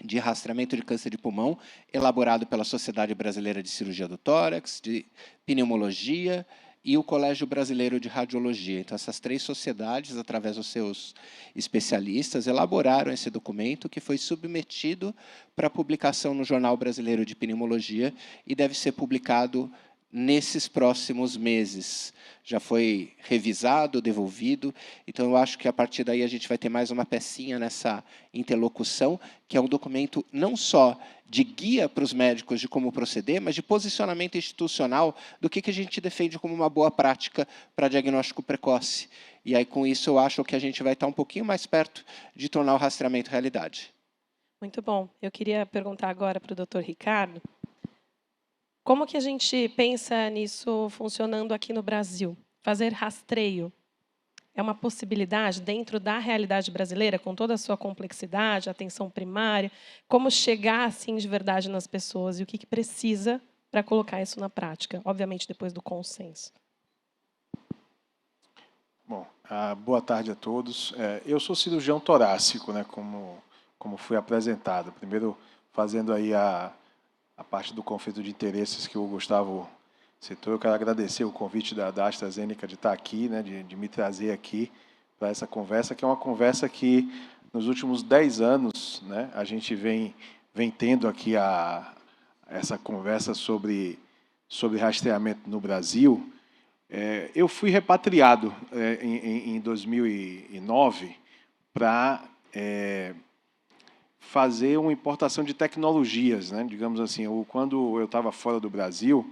de Rastreamento de Câncer de Pulmão, elaborado pela Sociedade Brasileira de Cirurgia do Tórax, de Pneumologia e o Colégio Brasileiro de Radiologia. Então, essas 3 sociedades, através dos seus especialistas, elaboraram esse documento que foi submetido para publicação no Jornal Brasileiro de Pneumologia e deve ser publicado nesses próximos meses. Já foi revisado, devolvido, então eu acho que a partir daí a gente vai ter mais uma pecinha nessa interlocução, que é um documento não só de guia para os médicos de como proceder, mas de posicionamento institucional do que a gente defende como uma boa prática para diagnóstico precoce. E aí, com isso, eu acho que a gente vai estar um pouquinho mais perto de tornar o rastreamento realidade. Muito bom. Eu queria perguntar agora para o Dr. Ricardo, como que a gente pensa nisso funcionando aqui no Brasil? Fazer rastreio é uma possibilidade dentro da realidade brasileira, com toda a sua complexidade, atenção primária? Como chegar, assim, de verdade nas pessoas? E o que precisa para colocar isso na prática? Obviamente, depois do consenso. Bom, Boa tarde a todos. Eu sou cirurgião torácico, né, como fui apresentado. Primeiro, fazendo aí a parte do conflito de interesses que o Gustavo citou, eu quero agradecer o convite da AstraZeneca de estar aqui, né, de me trazer aqui para essa conversa, que é uma conversa que, nos últimos 10 anos, né, a gente vem tendo aqui essa conversa sobre rastreamento no Brasil. Eu fui repatriado em 2009 para fazer uma importação de tecnologias, né? Digamos assim, quando eu estava fora do Brasil,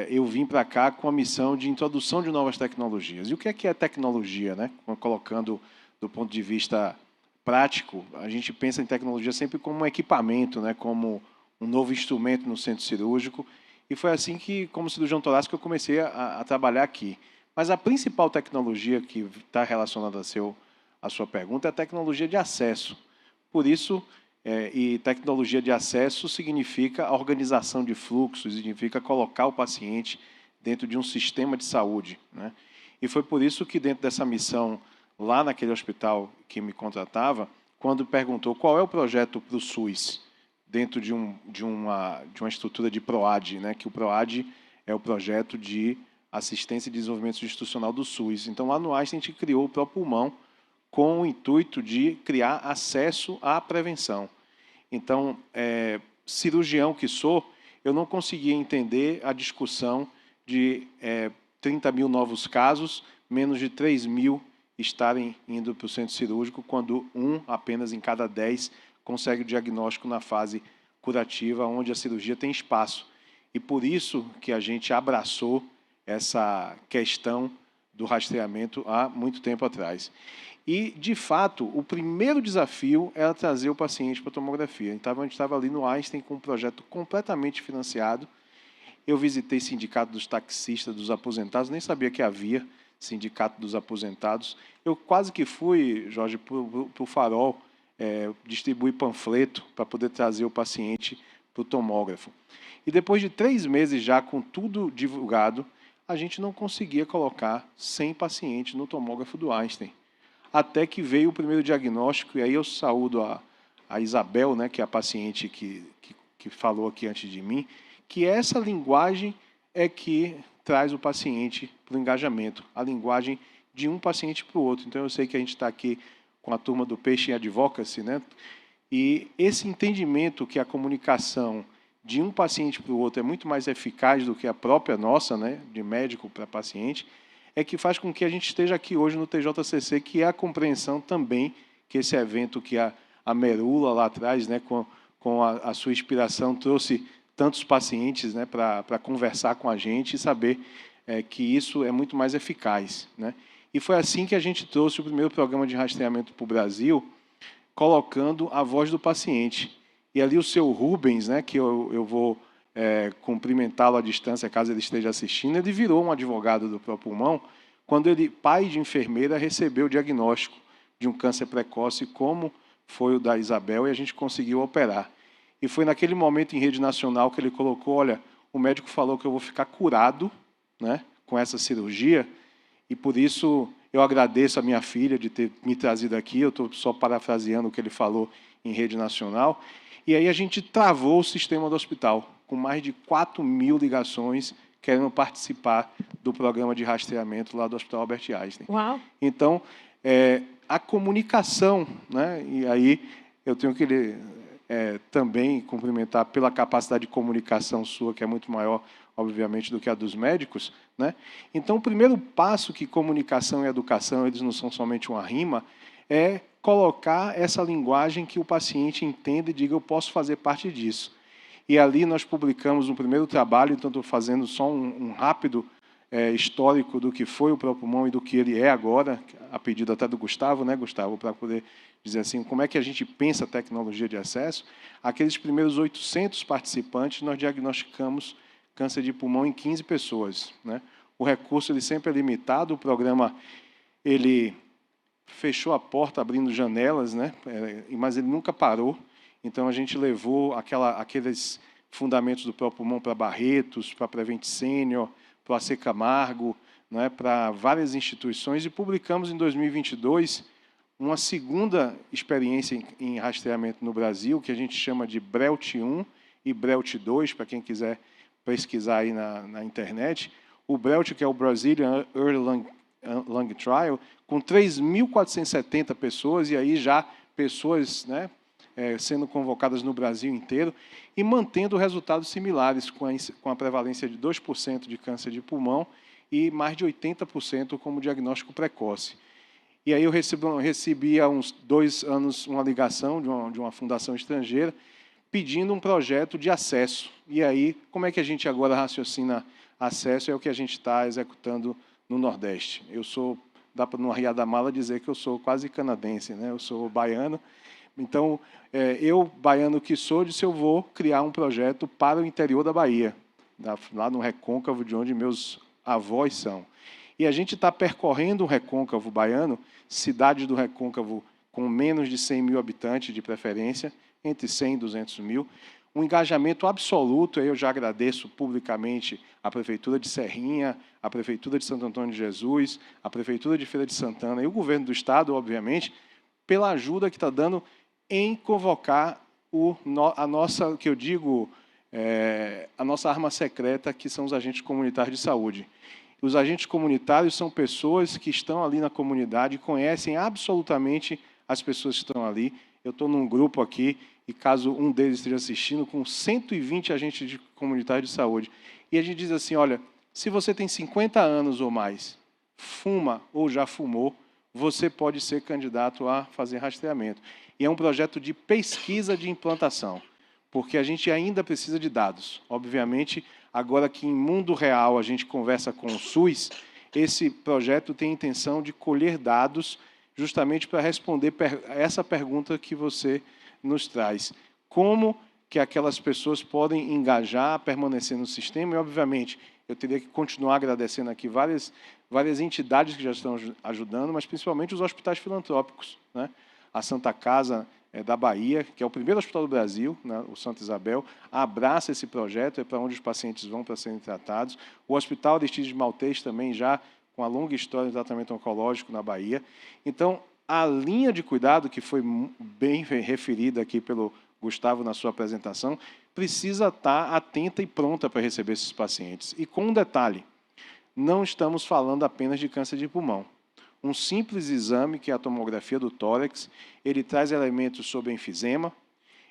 eu vim para cá com a missão de introdução de novas tecnologias. E o que é tecnologia, né? Colocando do ponto de vista prático, a gente pensa em tecnologia sempre como um equipamento, né? Como um novo instrumento no centro cirúrgico. E foi assim que, como cirurgião torácico, eu comecei a trabalhar aqui. Mas a principal tecnologia que está relacionada à sua pergunta é a tecnologia de acesso. Por isso, e tecnologia de acesso significa a organização de fluxos, significa colocar o paciente dentro de um sistema de saúde, né? E foi por isso que, dentro dessa missão, lá naquele hospital que me contratava, quando perguntou qual é o projeto para o SUS, dentro de uma estrutura de PROAD, né, que o PROAD é o projeto de assistência e desenvolvimento institucional do SUS. Então, lá no Einstein, a gente criou o ProPulmão com o intuito de criar acesso à prevenção. Então, cirurgião que sou, eu não conseguia entender a discussão de 30 mil novos casos, menos de 3 mil estarem indo para o centro cirúrgico, quando apenas em cada 10 consegue o diagnóstico na fase curativa, onde a cirurgia tem espaço. E por isso que a gente abraçou essa questão do rastreamento há muito tempo atrás. E, de fato, o primeiro desafio era trazer o paciente para a tomografia. Então, a gente estava ali no Einstein com um projeto completamente financiado. Eu visitei sindicato dos taxistas, dos aposentados, nem sabia que havia sindicato dos aposentados. Eu quase que fui, Jorge, para o Farol, distribuir panfleto para poder trazer o paciente para o tomógrafo. E depois de 3 meses já com tudo divulgado, a gente não conseguia colocar 100 pacientes no tomógrafo do Einstein. Até que veio o primeiro diagnóstico, e aí eu saúdo a Isabel, né, que é a paciente que falou aqui antes de mim, que essa linguagem é que traz o paciente para o engajamento, a linguagem de um paciente para o outro. Então, eu sei que a gente está aqui com a turma do Peixe em Advocacy, né? E esse entendimento que a comunicação de um paciente para o outro é muito mais eficaz do que a própria nossa, né, de médico para paciente, é que faz com que a gente esteja aqui hoje no TJCC, que é a compreensão também que esse evento que a Merula lá atrás, né, com a sua inspiração, trouxe tantos pacientes, né, para conversar com a gente e saber que isso é muito mais eficaz, né? E foi assim que a gente trouxe o primeiro programa de rastreamento para o Brasil, colocando a voz do paciente. E ali o seu Rubens, né, que eu vou cumprimentá-lo à distância, caso ele esteja assistindo, ele virou um advogado do ProPulmão, quando ele, pai de enfermeira, recebeu o diagnóstico de um câncer precoce, como foi o da Isabel, e a gente conseguiu operar. E foi naquele momento, em rede nacional, que ele colocou, olha, o médico falou que eu vou ficar curado, né, com essa cirurgia, e por isso eu agradeço a minha filha de ter me trazido aqui, eu estou só parafraseando o que ele falou em rede nacional. E aí a gente travou o sistema do hospital, com mais de 4 mil ligações querendo participar do programa de rastreamento lá do Hospital Albert Einstein. Uau! Então, a comunicação, né, e aí eu tenho que também cumprimentar pela capacidade de comunicação sua, que é muito maior, obviamente, do que a dos médicos, né? Então, o primeiro passo que comunicação e educação, eles não são somente uma rima, é colocar essa linguagem que o paciente entenda e diga, eu posso fazer parte disso. E ali nós publicamos um primeiro trabalho, então estou fazendo só um rápido histórico do que foi o ProPulmão e do que ele é agora, a pedido até do Gustavo, né, Gustavo, para poder dizer assim, como é que a gente pensa a tecnologia de acesso. Aqueles primeiros 800 participantes, nós diagnosticamos câncer de pulmão em 15 pessoas, né? O recurso ele sempre é limitado, o programa ele fechou a porta abrindo janelas, né? Mas ele nunca parou. Então, a gente levou aqueles fundamentos do ProPulmão para Barretos, para Prevent Senior, para o AC Camargo, né, para várias instituições e publicamos em 2022 uma segunda experiência em rastreamento no Brasil, que a gente chama de BRELT 1 e BRELT 2, para quem quiser pesquisar aí na internet. O BRELT, que é o Brazilian Early Lung Trial, com 3.470 pessoas, e aí já pessoas, né, sendo convocadas no Brasil inteiro, e mantendo resultados similares, com a prevalência de 2% de câncer de pulmão e mais de 80% como diagnóstico precoce. E aí eu recebi há uns 2 anos uma ligação de uma fundação estrangeira pedindo um projeto de acesso. E aí, como é que a gente agora raciocina acesso? É o que a gente está executando no Nordeste. Eu sou, dá para não arriar da mala dizer que eu sou quase canadense, né? Eu sou baiano. Então, eu, baiano que sou, disse eu vou criar um projeto para o interior da Bahia, lá no Recôncavo, de onde meus avós são. E a gente está percorrendo o Recôncavo baiano, cidade do Recôncavo com menos de 100 mil habitantes, de preferência, entre 100 e 200 mil, um engajamento absoluto. Eu já agradeço publicamente a Prefeitura de Serrinha, a Prefeitura de Santo Antônio de Jesus, a Prefeitura de Feira de Santana e o Governo do Estado, obviamente, pela ajuda que está dando em convocar a nossa, que eu digo, a nossa arma secreta, que são os agentes comunitários de saúde. Os agentes comunitários são pessoas que estão ali na comunidade, conhecem absolutamente as pessoas que estão ali. Eu estou num grupo aqui, e caso um deles esteja assistindo, com 120 agentes comunitários de saúde. E a gente diz assim, olha, se você tem 50 anos ou mais, fuma ou já fumou, você pode ser candidato a fazer rastreamento. E é um projeto de pesquisa de implantação, porque a gente ainda precisa de dados. Obviamente, agora que em mundo real a gente conversa com o SUS, esse projeto tem a intenção de colher dados justamente para responder essa pergunta que você nos traz. Como que aquelas pessoas podem engajar, permanecer no sistema? E, obviamente, eu teria que continuar agradecendo aqui várias entidades que já estão ajudando, mas principalmente os hospitais filantrópicos, né? A Santa Casa da Bahia, que é o primeiro hospital do Brasil, né, o Santa Isabel, abraça esse projeto, é para onde os pacientes vão para serem tratados. O Hospital Aristides Maltês também já com uma longa história de tratamento oncológico na Bahia. Então, a linha de cuidado, que foi bem referida aqui pelo Gustavo na sua apresentação, precisa estar atenta e pronta para receber esses pacientes. E com um detalhe, não estamos falando apenas de câncer de pulmão. Um simples exame, que é a tomografia do tórax, ele traz elementos sobre enfisema,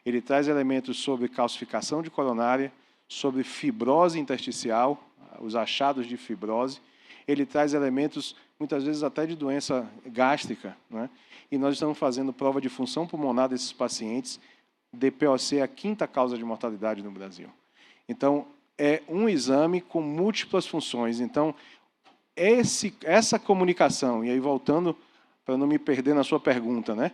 ele traz elementos sobre calcificação de coronária, sobre fibrose intersticial, os achados de fibrose, ele traz elementos, muitas vezes até de doença gástrica, né? E nós estamos fazendo prova de função pulmonar desses pacientes. DPOC é a 5ª causa de mortalidade no Brasil. Então, é um exame com múltiplas funções. Então, essa comunicação, e aí voltando, para não me perder na sua pergunta, né?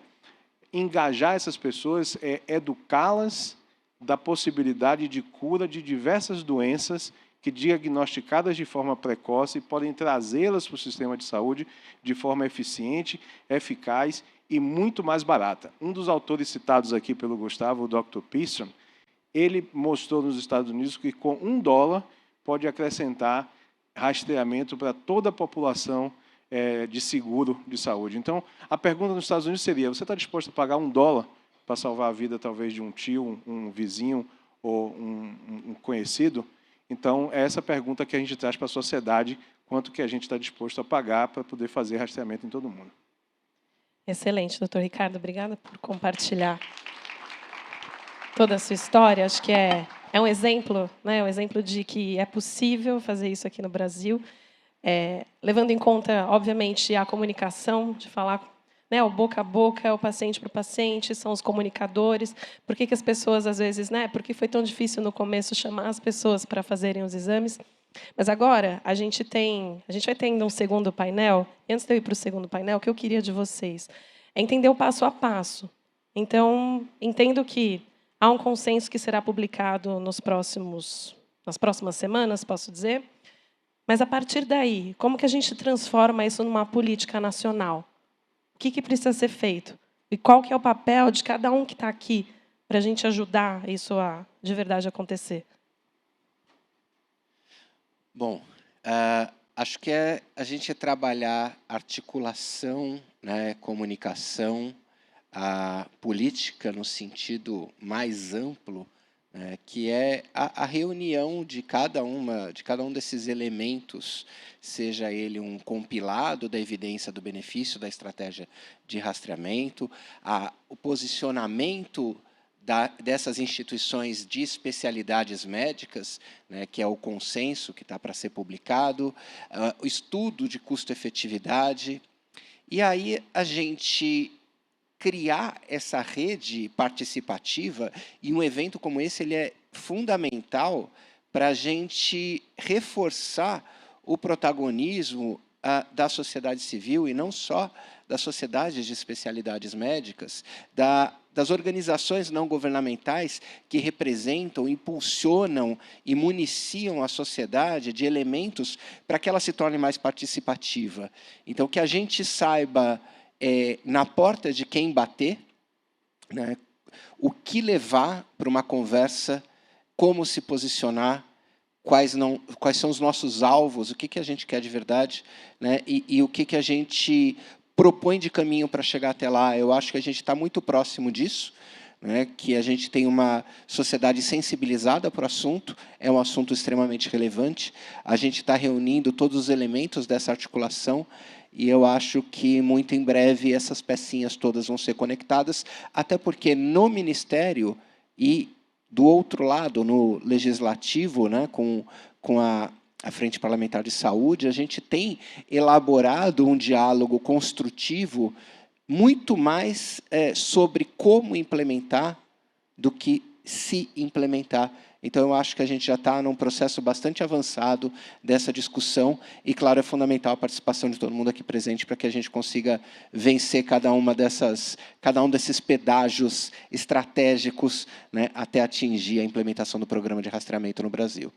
Engajar essas pessoas é educá-las da possibilidade de cura de diversas doenças que, diagnosticadas de forma precoce, podem trazê-las para o sistema de saúde de forma eficiente, eficaz e muito mais barata. Um dos autores citados aqui pelo Gustavo, o Dr. Pearson, ele mostrou nos Estados Unidos que com $1 pode acrescentar rastreamento para toda a população de seguro de saúde. Então, a pergunta nos Estados Unidos seria, você está disposto a pagar $1 para salvar a vida, talvez, de um tio, um vizinho ou um conhecido? Então, é essa pergunta que a gente traz para a sociedade, quanto que a gente está disposto a pagar para poder fazer rastreamento em todo mundo. Excelente, doutor Ricardo. Obrigada por compartilhar toda a sua história. Acho que é um exemplo, né? Um exemplo de que é possível fazer isso aqui no Brasil, levando em conta, obviamente, a comunicação, de falar, né, o boca a boca, o paciente para o paciente, são os comunicadores. Por que as pessoas, às vezes, né? Por que foi tão difícil no começo chamar as pessoas para fazerem os exames? Mas agora a gente vai tendo um segundo painel. E antes de eu ir para o segundo painel, o que eu queria de vocês é entender o passo a passo. Então, entendo que há um consenso que será publicado nas próximas semanas, posso dizer. Mas, a partir daí, como que a gente transforma isso numa política nacional? O que precisa ser feito? E qual que é o papel de cada um que está aqui para a gente ajudar isso a, de verdade, acontecer? Bom, Acho que a gente trabalhar articulação, né, comunicação, a política no sentido mais amplo, né, que é a reunião de cada um desses elementos, seja ele um compilado da evidência do benefício da estratégia de rastreamento, o posicionamento dessas instituições de especialidades médicas, né, que é o consenso que está para ser publicado, o estudo de custo-efetividade, e aí a gente criar essa rede participativa, e um evento como esse ele é fundamental para a gente reforçar o protagonismo da sociedade civil, e não só das sociedades de especialidades médicas, das organizações não governamentais que representam, impulsionam e municiam a sociedade de elementos para que ela se torne mais participativa. Então, que a gente saiba, na porta de quem bater, né, o que levar para uma conversa, como se posicionar, quais são os nossos alvos, o que a gente quer de verdade, né, e o que a gente propõe de caminho para chegar até lá. Eu acho que a gente está muito próximo disso, né, que a gente tem uma sociedade sensibilizada para o assunto, é um assunto extremamente relevante, a gente está reunindo todos os elementos dessa articulação, e eu acho que, muito em breve, essas pecinhas todas vão ser conectadas, até porque no Ministério e, do outro lado, no Legislativo, né, com a Frente Parlamentar de Saúde, a gente tem elaborado um diálogo construtivo muito mais sobre como implementar do que se implementar. Então, eu acho que a gente já está num processo bastante avançado dessa discussão, e, claro, é fundamental a participação de todo mundo aqui presente para que a gente consiga vencer cada um desses pedágios estratégicos, né, até atingir a implementação do programa de rastreamento no Brasil.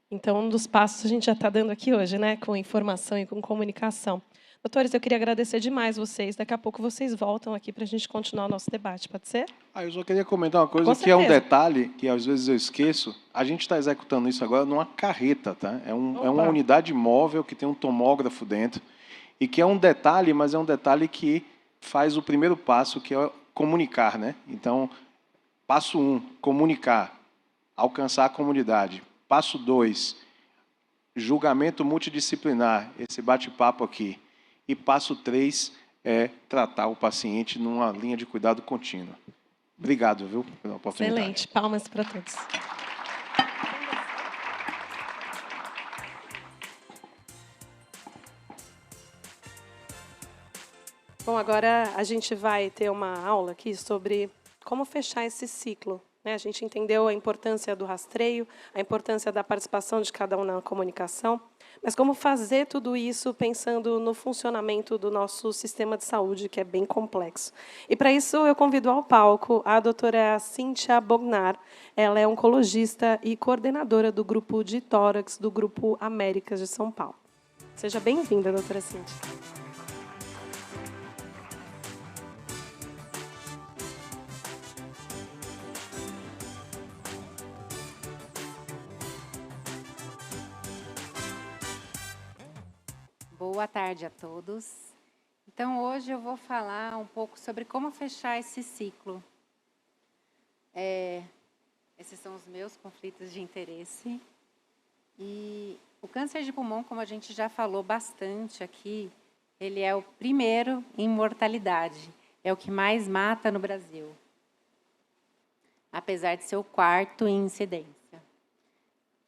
Então, um dos passos a gente já está dando aqui hoje, né, com informação e com comunicação. Doutores, eu queria agradecer demais vocês. Daqui a pouco vocês voltam aqui para a gente continuar o nosso debate, pode ser? Eu só queria comentar uma coisa, Com que é um certeza. detalhe, que às vezes eu esqueço. A gente está executando isso agora numa carreta, tá? É uma Opa. unidade móvel que tem um tomógrafo dentro, e que é um detalhe, mas é um detalhe que faz o primeiro passo, que é comunicar, né? Então, passo 1, comunicar, alcançar a comunidade. Passo 2, julgamento multidisciplinar, esse bate-papo aqui. E passo 3 é tratar o paciente numa linha de cuidado contínuo. Obrigado, viu, pela oportunidade. Excelente. Palmas para todos. Bom, agora a gente vai ter uma aula aqui sobre como fechar esse ciclo, né? A gente entendeu a importância do rastreio, a importância da participação de cada um na comunicação, mas como fazer tudo isso pensando no funcionamento do nosso sistema de saúde, que é bem complexo. E, para isso, eu convido ao palco a doutora Cíntia Bognar. Ela é oncologista e coordenadora do grupo de tórax do Grupo Américas de São Paulo. Seja bem-vinda, doutora Cíntia. Boa tarde a todos. Então, hoje eu vou falar um pouco sobre como fechar esse ciclo. Esses são os meus conflitos de interesse. E o câncer de pulmão, como a gente já falou bastante aqui, ele é o primeiro em mortalidade. É o que mais mata no Brasil, apesar de ser o quarto em incidência.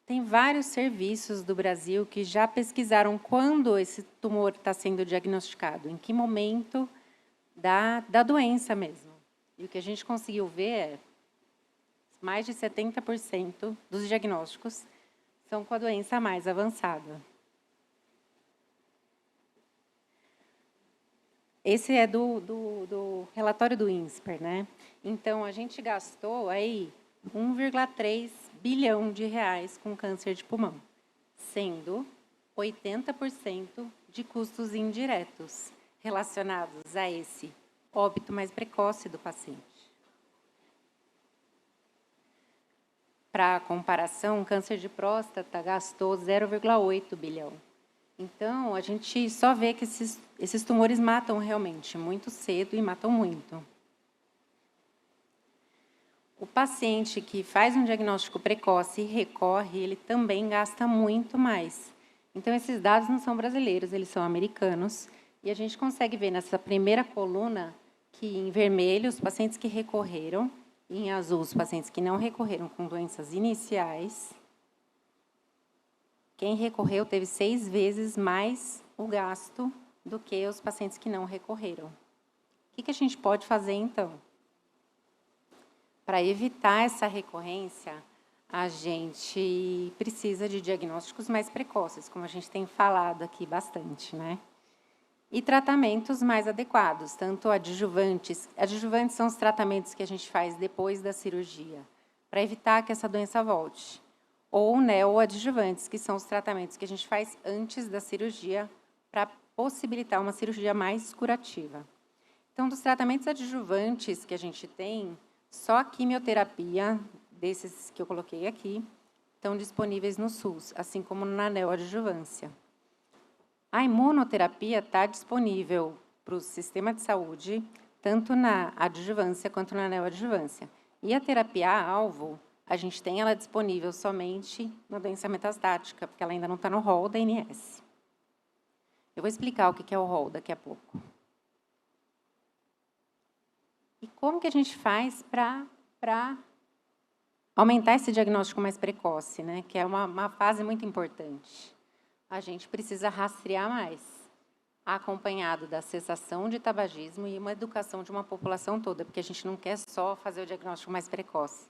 Tem vários serviços do Brasil que já pesquisaram quando esse tumor está sendo diagnosticado, em que momento da doença mesmo. E o que a gente conseguiu ver é mais de 70% dos diagnósticos são com a doença mais avançada. Esse é do relatório do INSPER, né? Então, a gente gastou aí 1,3 bilhão de reais com câncer de pulmão, sendo 80% de custos indiretos relacionados a esse óbito mais precoce do paciente. Para comparação, o câncer de próstata gastou 0,8 bilhão Então, a gente só vê que esses tumores matam realmente muito cedo e matam muito. O paciente que faz um diagnóstico precoce e recorre, ele também gasta muito mais. Então, esses dados não são brasileiros, eles são americanos. E a gente consegue ver nessa primeira coluna que, em vermelho, os pacientes que recorreram, e em azul, os pacientes que não recorreram com doenças iniciais. Quem recorreu teve 6 vezes mais o gasto do que os pacientes que não recorreram. O que a gente pode fazer, então? Para evitar essa recorrência, a gente precisa de diagnósticos mais precoces, como a gente tem falado aqui bastante, né? E tratamentos mais adequados, tanto adjuvantes. Adjuvantes são os tratamentos que a gente faz depois da cirurgia, para evitar que essa doença volte. Ou neoadjuvantes, que são os tratamentos que a gente faz antes da cirurgia, para possibilitar uma cirurgia mais curativa. Então, dos tratamentos adjuvantes que a gente tem, só a quimioterapia, desses que eu coloquei aqui, estão disponíveis no SUS, assim como na neoadjuvância. A imunoterapia está disponível para o sistema de saúde, tanto na adjuvância quanto na neoadjuvância. E a terapia-alvo, a gente tem ela disponível somente na doença metastática, porque ela ainda não está no rol da ANS. Eu vou explicar o que é o rol daqui a pouco. E como que a gente faz para aumentar esse diagnóstico mais precoce, né? Que é uma fase muito importante. A gente precisa rastrear mais, acompanhado da cessação de tabagismo e uma educação de uma população toda, porque a gente não quer só fazer o diagnóstico mais precoce.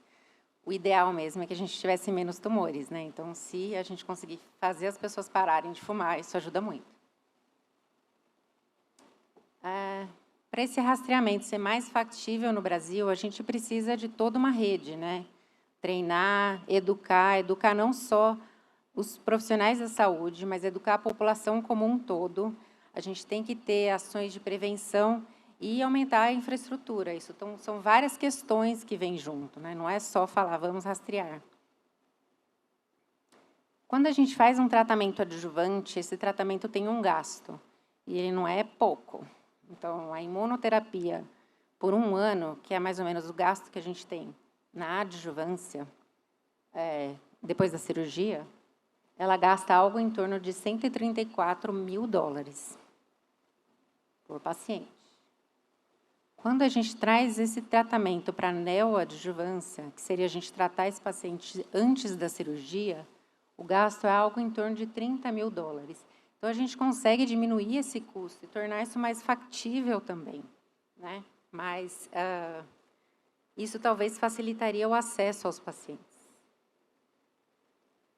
O ideal mesmo é que a gente tivesse menos tumores, né? Então, se a gente conseguir fazer as pessoas pararem de fumar, isso ajuda muito. Para esse rastreamento ser mais factível no Brasil, a gente precisa de toda uma rede, né? Treinar, educar não só os profissionais da saúde, mas educar a população como um todo. A gente tem que ter ações de prevenção e aumentar a infraestrutura. Isso são várias questões que vêm junto, né? Não é só falar, vamos rastrear. Quando a gente faz um tratamento adjuvante, esse tratamento tem um gasto, e ele não é pouco. Então, a imunoterapia, por 1 ano, que é mais ou menos o gasto que a gente tem na adjuvância, depois da cirurgia, ela gasta algo em torno de $134 mil por paciente. Quando a gente traz esse tratamento para a neoadjuvância, que seria a gente tratar esse paciente antes da cirurgia, o gasto é algo em torno de $30 mil. Então, a gente consegue diminuir esse custo e tornar isso mais factível também, né? Mas isso talvez facilitaria o acesso aos pacientes.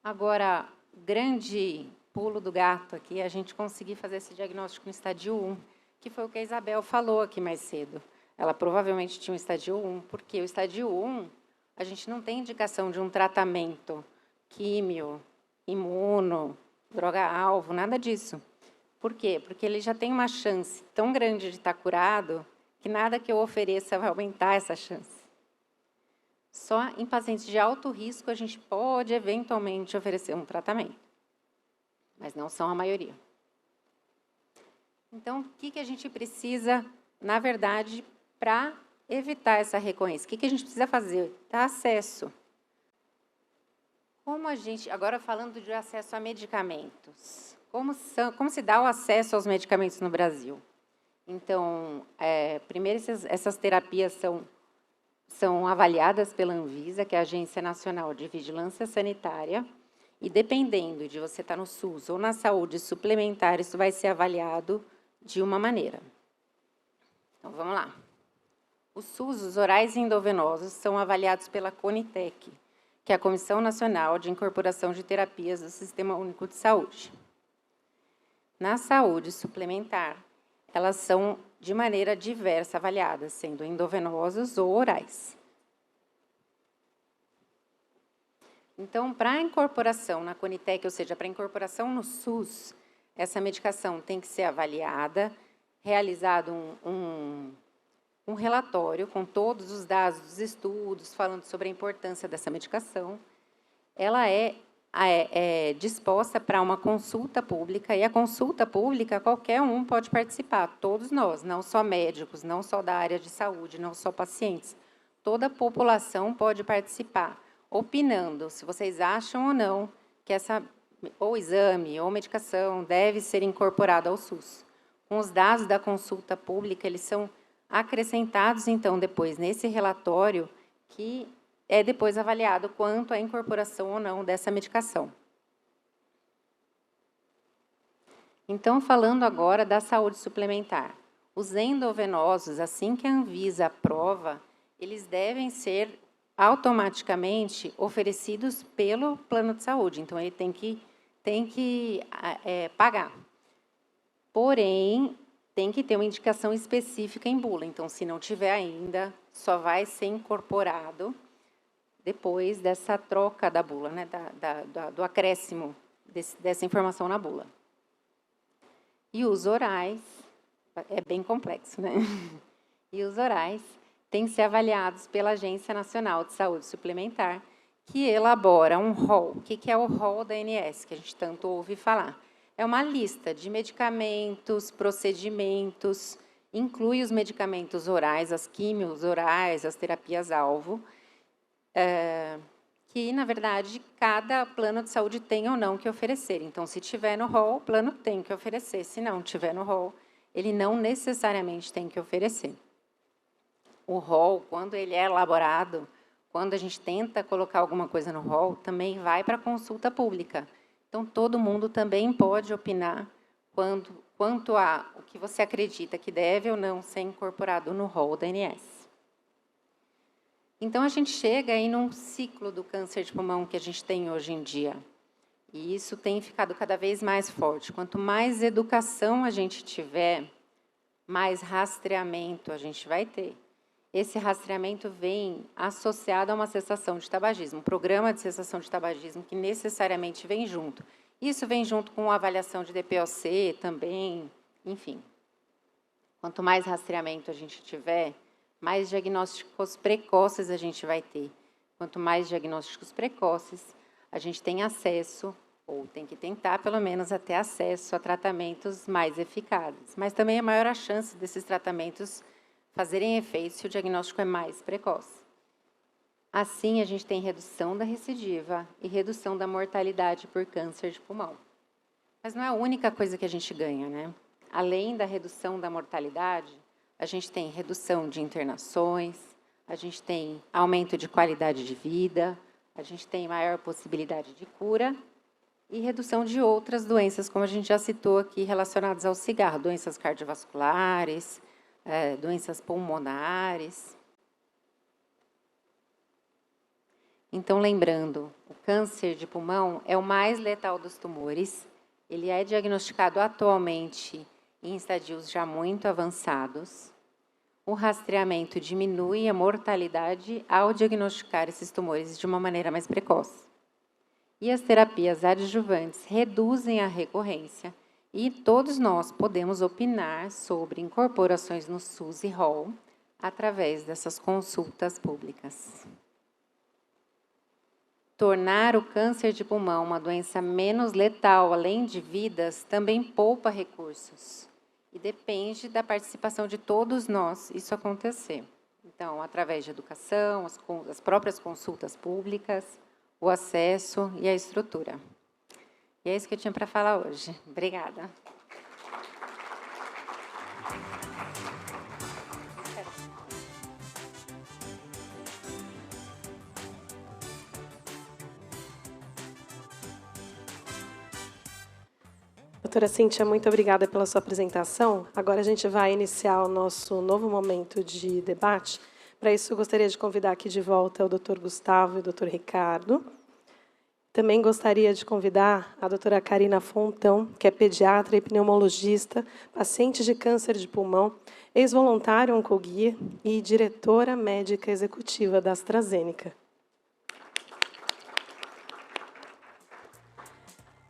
Agora, o grande pulo do gato aqui é a gente conseguir fazer esse diagnóstico no estádio 1, que foi o que a Isabel falou aqui mais cedo. Ela provavelmente tinha um estádio 1, porque o estádio 1, a gente não tem indicação de um tratamento químio, imuno, droga-alvo, nada disso. Por quê? Porque ele já tem uma chance tão grande de estar curado que nada que eu ofereça vai aumentar essa chance. Só em pacientes de alto risco a gente pode, eventualmente, oferecer um tratamento. Mas não são a maioria. Então, o que a gente precisa, na verdade, para evitar essa recorrência? O que a gente precisa fazer? Dar acesso. Como a gente, agora falando de acesso a medicamentos, como se dá o acesso aos medicamentos no Brasil? Então, primeiro, essas terapias são avaliadas pela Anvisa, que é a Agência Nacional de Vigilância Sanitária, e dependendo de você estar no SUS ou na saúde suplementar, isso vai ser avaliado de uma maneira. Então, vamos lá. Os SUS, os orais e endovenosos, são avaliados pela Conitec, que é a Comissão Nacional de Incorporação de Terapias do Sistema Único de Saúde. Na saúde suplementar, elas são de maneira diversa avaliadas, sendo endovenosos ou orais. Então, para a incorporação na Conitec, ou seja, para a incorporação no SUS, essa medicação tem que ser avaliada, realizado um relatório com todos os dados dos estudos, falando sobre a importância dessa medicação. Ela é disposta para uma consulta pública, e a consulta pública qualquer um pode participar, todos nós, não só médicos, não só da área de saúde, não só pacientes. Toda a população pode participar, opinando se vocês acham ou não que ou exame ou medicação deve ser incorporado ao SUS. Com os dados da consulta pública, eles são acrescentados, então, depois, nesse relatório, que é depois avaliado quanto à incorporação ou não dessa medicação. Então, falando agora da saúde suplementar. Os endovenosos, assim que a Anvisa aprova, eles devem ser automaticamente oferecidos pelo plano de saúde. Então, ele tem que pagar. Porém, tem que ter uma indicação específica em bula. Então, se não tiver ainda, só vai ser incorporado depois dessa troca da bula, né, do acréscimo dessa informação na bula. E os orais, é bem complexo, né? E os orais têm que ser avaliados pela Agência Nacional de Saúde Suplementar, que elabora um rol. O que é o rol da ANS, que a gente tanto ouve falar? É uma lista de medicamentos, procedimentos, inclui os medicamentos orais, as químios orais, as terapias-alvo, que, na verdade, cada plano de saúde tem ou não que oferecer. Então, se tiver no rol, o plano tem que oferecer. Se não tiver no rol, ele não necessariamente tem que oferecer. O rol, quando ele é elaborado, quando a gente tenta colocar alguma coisa no rol, também vai para a consulta pública. Então, todo mundo também pode opinar quanto a o que você acredita que deve ou não ser incorporado no rol da ANS. Então, a gente chega aí num ciclo do câncer de pulmão que a gente tem hoje em dia. E isso tem ficado cada vez mais forte. Quanto mais educação a gente tiver, mais rastreamento a gente vai ter. Esse rastreamento vem associado a uma cessação de tabagismo, um programa de cessação de tabagismo que necessariamente vem junto. Isso vem junto com a avaliação de DPOC também, enfim. Quanto mais rastreamento a gente tiver, mais diagnósticos precoces a gente vai ter. Quanto mais diagnósticos precoces, a gente tem acesso, ou tem que tentar, pelo menos, a ter acesso a tratamentos mais eficazes. Mas também é maior a chance desses tratamentos fazerem efeito se o diagnóstico é mais precoce. Assim, a gente tem redução da recidiva e redução da mortalidade por câncer de pulmão. Mas não é a única coisa que a gente ganha, né? Além da redução da mortalidade, a gente tem redução de internações, a gente tem aumento de qualidade de vida, a gente tem maior possibilidade de cura e redução de outras doenças, como a gente já citou aqui, relacionadas ao cigarro, doenças cardiovasculares, doenças pulmonares. Então, lembrando, o câncer de pulmão é o mais letal dos tumores, ele é diagnosticado atualmente em estadios já muito avançados. O rastreamento diminui a mortalidade ao diagnosticar esses tumores de uma maneira mais precoce. E as terapias adjuvantes reduzem a recorrência e todos nós podemos opinar sobre incorporações no SUS e rol através dessas consultas públicas. Tornar o câncer de pulmão uma doença menos letal, além de vidas, também poupa recursos. E depende da participação de todos nós isso acontecer. Então, através de educação, as próprias consultas públicas, o acesso e a estrutura. E é isso que eu tinha para falar hoje. Obrigada. Doutora Cíntia, muito obrigada pela sua apresentação. Agora a gente vai iniciar o nosso novo momento de debate. Para isso, eu gostaria de convidar aqui de volta o Dr. Gustavo e o Dr. Ricardo. Também gostaria de convidar a doutora Karina Fontão, que é pediatra e pneumologista, paciente de câncer de pulmão, ex-voluntária oncoguia e diretora médica executiva da AstraZeneca.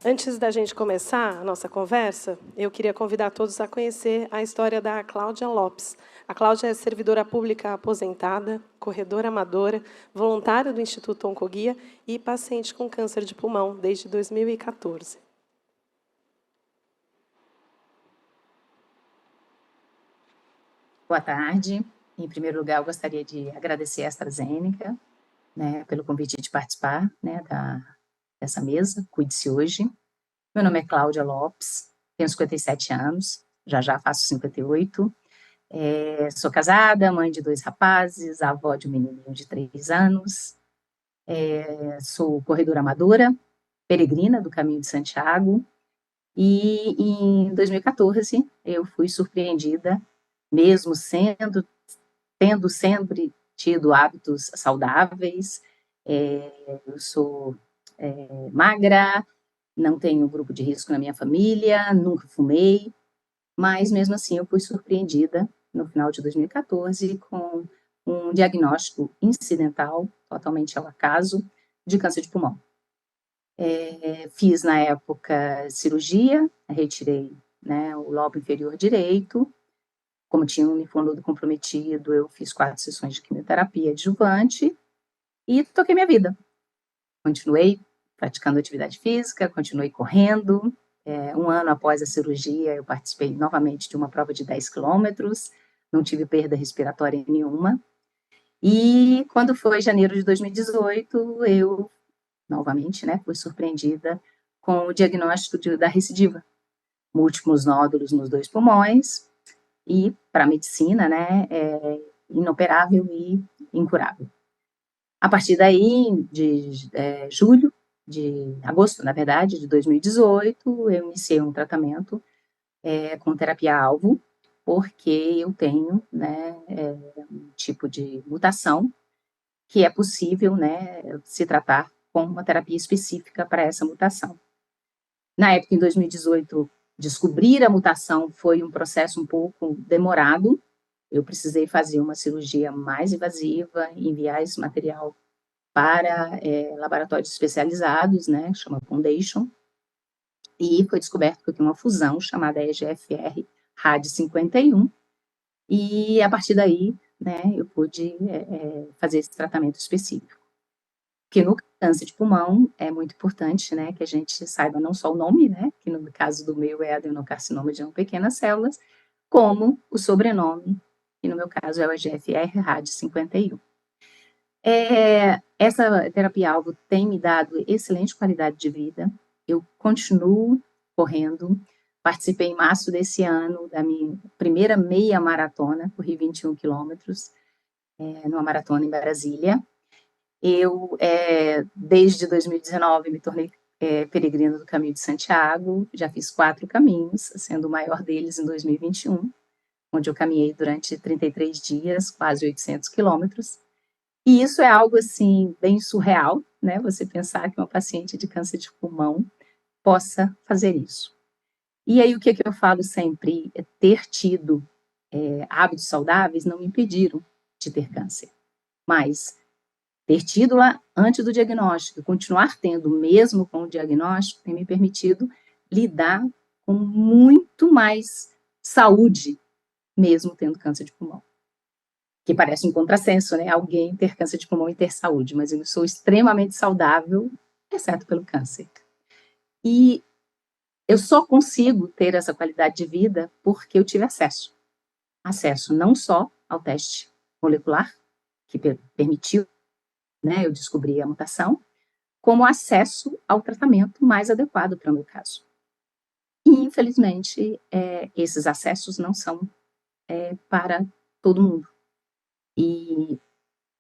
Antes da gente começar a nossa conversa, eu queria convidar todos a conhecer a história da Cláudia Lopes. A Cláudia é servidora pública aposentada, corredora amadora, voluntária do Instituto Oncoguia e paciente com câncer de pulmão desde 2014. Boa tarde. Em primeiro lugar, eu gostaria de agradecer a AstraZeneca, né, pelo convite de participar, né, dessa mesa, Cuide-se Hoje. Meu nome é Cláudia Lopes, tenho 57 anos, já faço 58. Sou casada, mãe de 2 rapazes, avó de um menininho de 3 anos. Sou corredora amadora, peregrina do Caminho de Santiago. E em 2014, eu fui surpreendida, mesmo tendo sempre tido hábitos saudáveis. Eu sou magra, não tenho grupo de risco na minha família, nunca fumei, mas mesmo assim eu fui surpreendida no final de 2014 com um diagnóstico incidental, totalmente ao acaso, de câncer de pulmão. Fiz na época cirurgia, retirei, né, o lobo inferior direito. Como tinha um linfonodo comprometido, eu fiz 4 sessões de quimioterapia adjuvante e toquei minha vida. Continuei praticando atividade física, continuei correndo. Um ano após a cirurgia, eu participei novamente de uma prova de 10 quilômetros, não tive perda respiratória nenhuma. E quando foi janeiro de 2018, eu, novamente, né, fui surpreendida com o diagnóstico da recidiva. Múltiplos nódulos nos 2 pulmões, e para a medicina, né, é inoperável e incurável. A partir daí, de agosto, na verdade, de 2018, eu iniciei um tratamento com terapia-alvo, porque eu tenho, né, um tipo de mutação que é possível, né, se tratar com uma terapia específica para essa mutação. Na época, em 2018, descobrir a mutação foi um processo um pouco demorado. Eu precisei fazer uma cirurgia mais invasiva, enviar esse material para laboratórios especializados, né, chama Foundation, e foi descoberto que eu tenho uma fusão chamada EGFR RAD51, e a partir daí, né, eu pude fazer esse tratamento específico. Porque no câncer de pulmão é muito importante, né, que a gente saiba não só o nome, né, que no caso do meu é adenocarcinoma de pequenas células, como o sobrenome, que no meu caso é o EGFR RAD51. Essa terapia-alvo tem me dado excelente qualidade de vida, eu continuo correndo, participei em março desse ano da minha primeira meia maratona, corri 21 quilômetros, numa maratona em Brasília. Eu, desde 2019, me tornei peregrina do Caminho de Santiago, já fiz 4 caminhos, sendo o maior deles em 2021, onde eu caminhei durante 33 dias, quase 800 quilômetros. E isso é algo, assim, bem surreal, né? Você pensar que uma paciente de câncer de pulmão possa fazer isso. E aí, o que eu falo sempre? Ter tido hábitos saudáveis não me impediram de ter câncer, mas ter tido lá antes do diagnóstico, continuar tendo mesmo com o diagnóstico, tem me permitido lidar com muito mais saúde, mesmo tendo câncer de pulmão. Que parece um contrassenso, né? Alguém ter câncer de pulmão e ter saúde, mas eu sou extremamente saudável, exceto pelo câncer. E eu só consigo ter essa qualidade de vida porque eu tive acesso. Acesso não só ao teste molecular, que permitiu, né, eu descobrir a mutação, como acesso ao tratamento mais adequado para o meu caso. E, infelizmente, esses acessos não são para todo mundo. E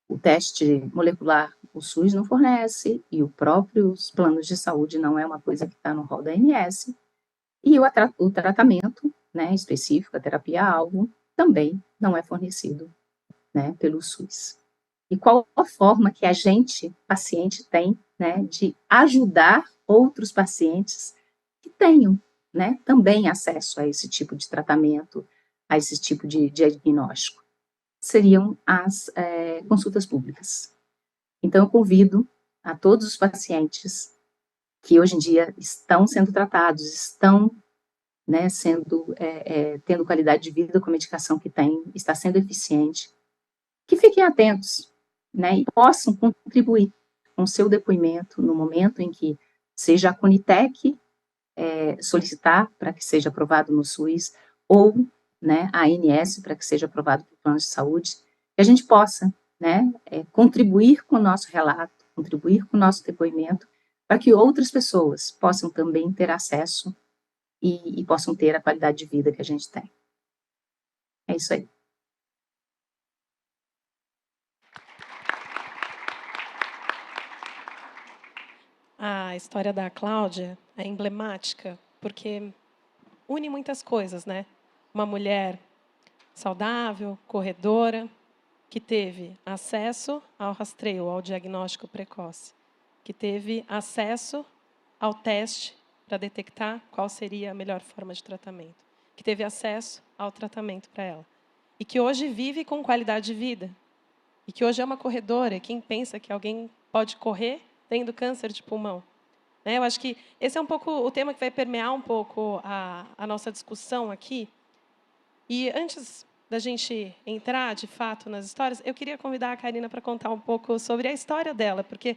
o teste molecular o SUS não fornece, e os próprios planos de saúde não é uma coisa que está no rol da ANS, e o tratamento, né, específico, a terapia-alvo, também não é fornecido, né, pelo SUS. E qual a forma que a gente, paciente, tem, né, de ajudar outros pacientes que tenham, né, também acesso a esse tipo de tratamento, a esse tipo de diagnóstico? Seriam as consultas públicas. Então, eu convido a todos os pacientes que hoje em dia estão sendo tratados, estão, né, tendo qualidade de vida com a medicação que tem, está sendo eficiente, que fiquem atentos, né, e possam contribuir com o seu depoimento no momento em que seja a Conitec solicitar para que seja aprovado no SUS, ou, né, a ANS para que seja aprovado pelo plano de saúde, que a gente possa, né, contribuir com o nosso relato, contribuir com o nosso depoimento, para que outras pessoas possam também ter acesso e possam ter a qualidade de vida que a gente tem. É isso aí. A história da Cláudia é emblemática, porque une muitas coisas, né? Uma mulher saudável, corredora, que teve acesso ao rastreio, ao diagnóstico precoce, que teve acesso ao teste para detectar qual seria a melhor forma de tratamento, que teve acesso ao tratamento para ela, e que hoje vive com qualidade de vida, e que hoje é uma corredora. Quem pensa que alguém pode correr tendo câncer de pulmão? Eu acho que esse é um pouco o tema que vai permear um pouco a nossa discussão aqui. E antes da gente entrar, de fato, nas histórias, eu queria convidar a Karina para contar um pouco sobre a história dela, porque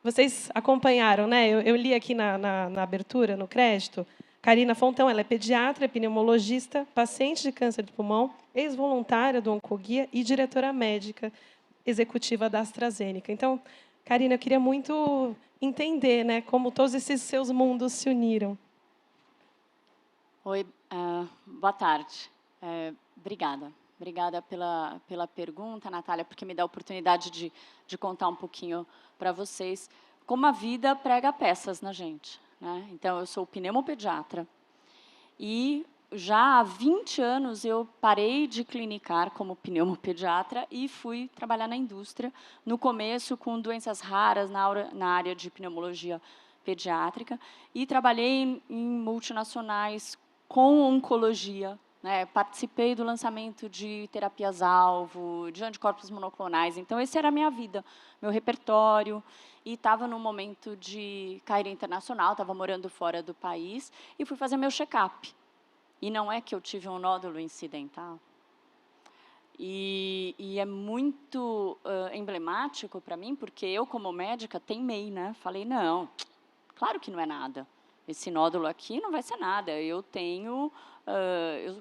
vocês acompanharam, né? Eu li aqui na abertura, no crédito, Karina Fontão, ela é pediatra, pneumologista, paciente de câncer de pulmão, ex-voluntária do Oncoguia e diretora médica executiva da AstraZeneca. Então, Karina, eu queria muito entender, né, como todos esses seus mundos se uniram. Oi, boa tarde. Obrigada. Obrigada pela pergunta, Natália, porque me dá a oportunidade de contar um pouquinho para vocês como a vida prega peças na gente, né? Então, eu sou pneumopediatra e já há 20 anos eu parei de clinicar como pneumopediatra e fui trabalhar na indústria, no começo com doenças raras na área de pneumologia pediátrica, e trabalhei em multinacionais com oncologia, né? Participei do lançamento de terapias-alvo, de anticorpos monoclonais. Então, essa era a minha vida, meu repertório. E estava num momento de carreira internacional, estava morando fora do país, e fui fazer meu check-up. E não é que eu tive um nódulo incidental. E é muito emblemático para mim, porque eu, como médica, teimei, né? Falei, não, claro que não é nada. Esse nódulo aqui não vai ser nada. Eu tenho,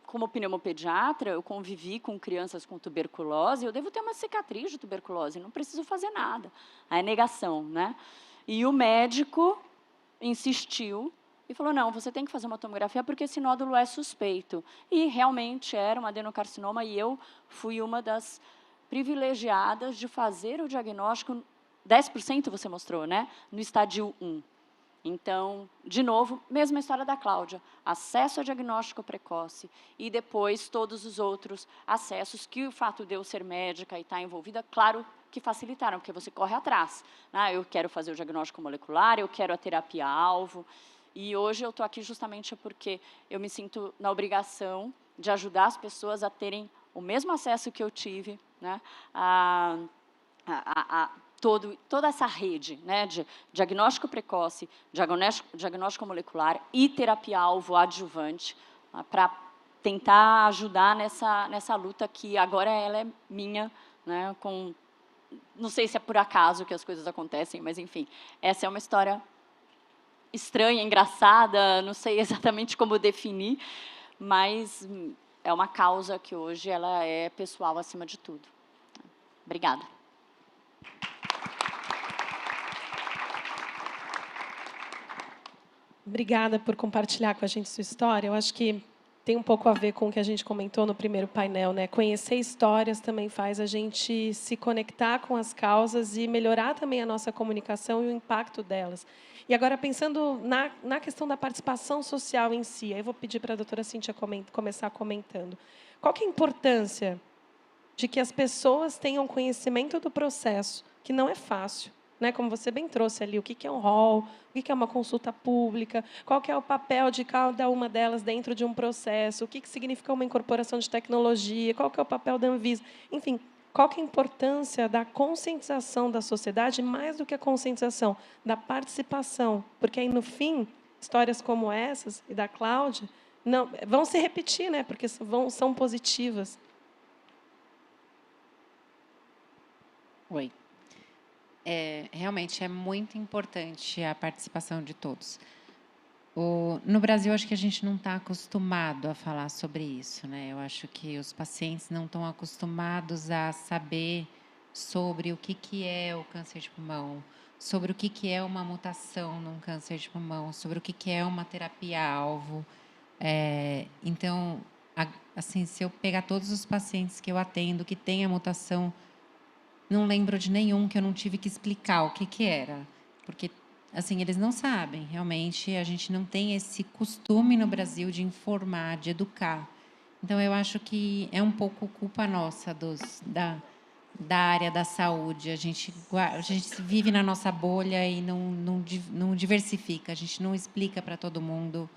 como pneumopediatra, eu convivi com crianças com tuberculose, eu devo ter uma cicatriz de tuberculose, não preciso fazer nada. Aí é negação, né? E o médico insistiu e falou, não, você tem que fazer uma tomografia porque esse nódulo é suspeito. E realmente era um adenocarcinoma, e eu fui uma das privilegiadas de fazer o diagnóstico, 10% você mostrou, né? No estádio 1. Então, de novo, mesma história da Cláudia, acesso a diagnóstico precoce e depois todos os outros acessos que o fato de eu ser médica e estar envolvida, claro que facilitaram, porque você corre atrás. Eu quero fazer o diagnóstico molecular, eu quero a terapia-alvo, e hoje eu estou aqui justamente porque eu me sinto na obrigação de ajudar as pessoas a terem o mesmo acesso que eu tive, né, toda essa rede, né, de diagnóstico precoce, diagnóstico molecular e terapia-alvo adjuvante, para tentar ajudar nessa luta que agora ela é minha, né, não sei se é por acaso que as coisas acontecem, mas, enfim, essa é uma história estranha, engraçada, não sei exatamente como definir, mas é uma causa que hoje ela é pessoal acima de tudo. Obrigada. Obrigada por compartilhar com a gente sua história. Eu acho que tem um pouco a ver com o que a gente comentou no primeiro painel, né? Conhecer histórias também faz a gente se conectar com as causas e melhorar também a nossa comunicação e o impacto delas. E agora, pensando na questão da participação social em si, aí eu vou pedir para a doutora Cíntia começar comentando. Qual que é a importância de que as pessoas tenham conhecimento do processo, que não é fácil, né? Como você bem trouxe ali, o que é um rol, o que é uma consulta pública, qual que é o papel de cada uma delas dentro de um processo, o que significa uma incorporação de tecnologia, qual que é o papel da Anvisa. Enfim, qual que é a importância da conscientização da sociedade, mais do que a conscientização, da participação. Porque aí, no fim, histórias como essas e da Cláudia não, vão se repetir, né? Porque são positivas. Oi. Realmente é muito importante a participação de todos. No Brasil, acho que a gente não está acostumado a falar sobre isso, né? Eu acho que os pacientes não estão acostumados a saber sobre o que é o câncer de pulmão, sobre o que é uma mutação num câncer de pulmão, sobre o que é uma terapia-alvo. Então, assim, se eu pegar todos os pacientes que eu atendo que têm a mutação, não lembro de nenhum que eu não tive que explicar o que era, porque assim eles não sabem. Realmente, a gente não tem esse costume no Brasil de informar, de educar. Então, eu acho que é um pouco culpa nossa da área da saúde. A gente vive na nossa bolha e não diversifica. A gente não explica para todo mundo,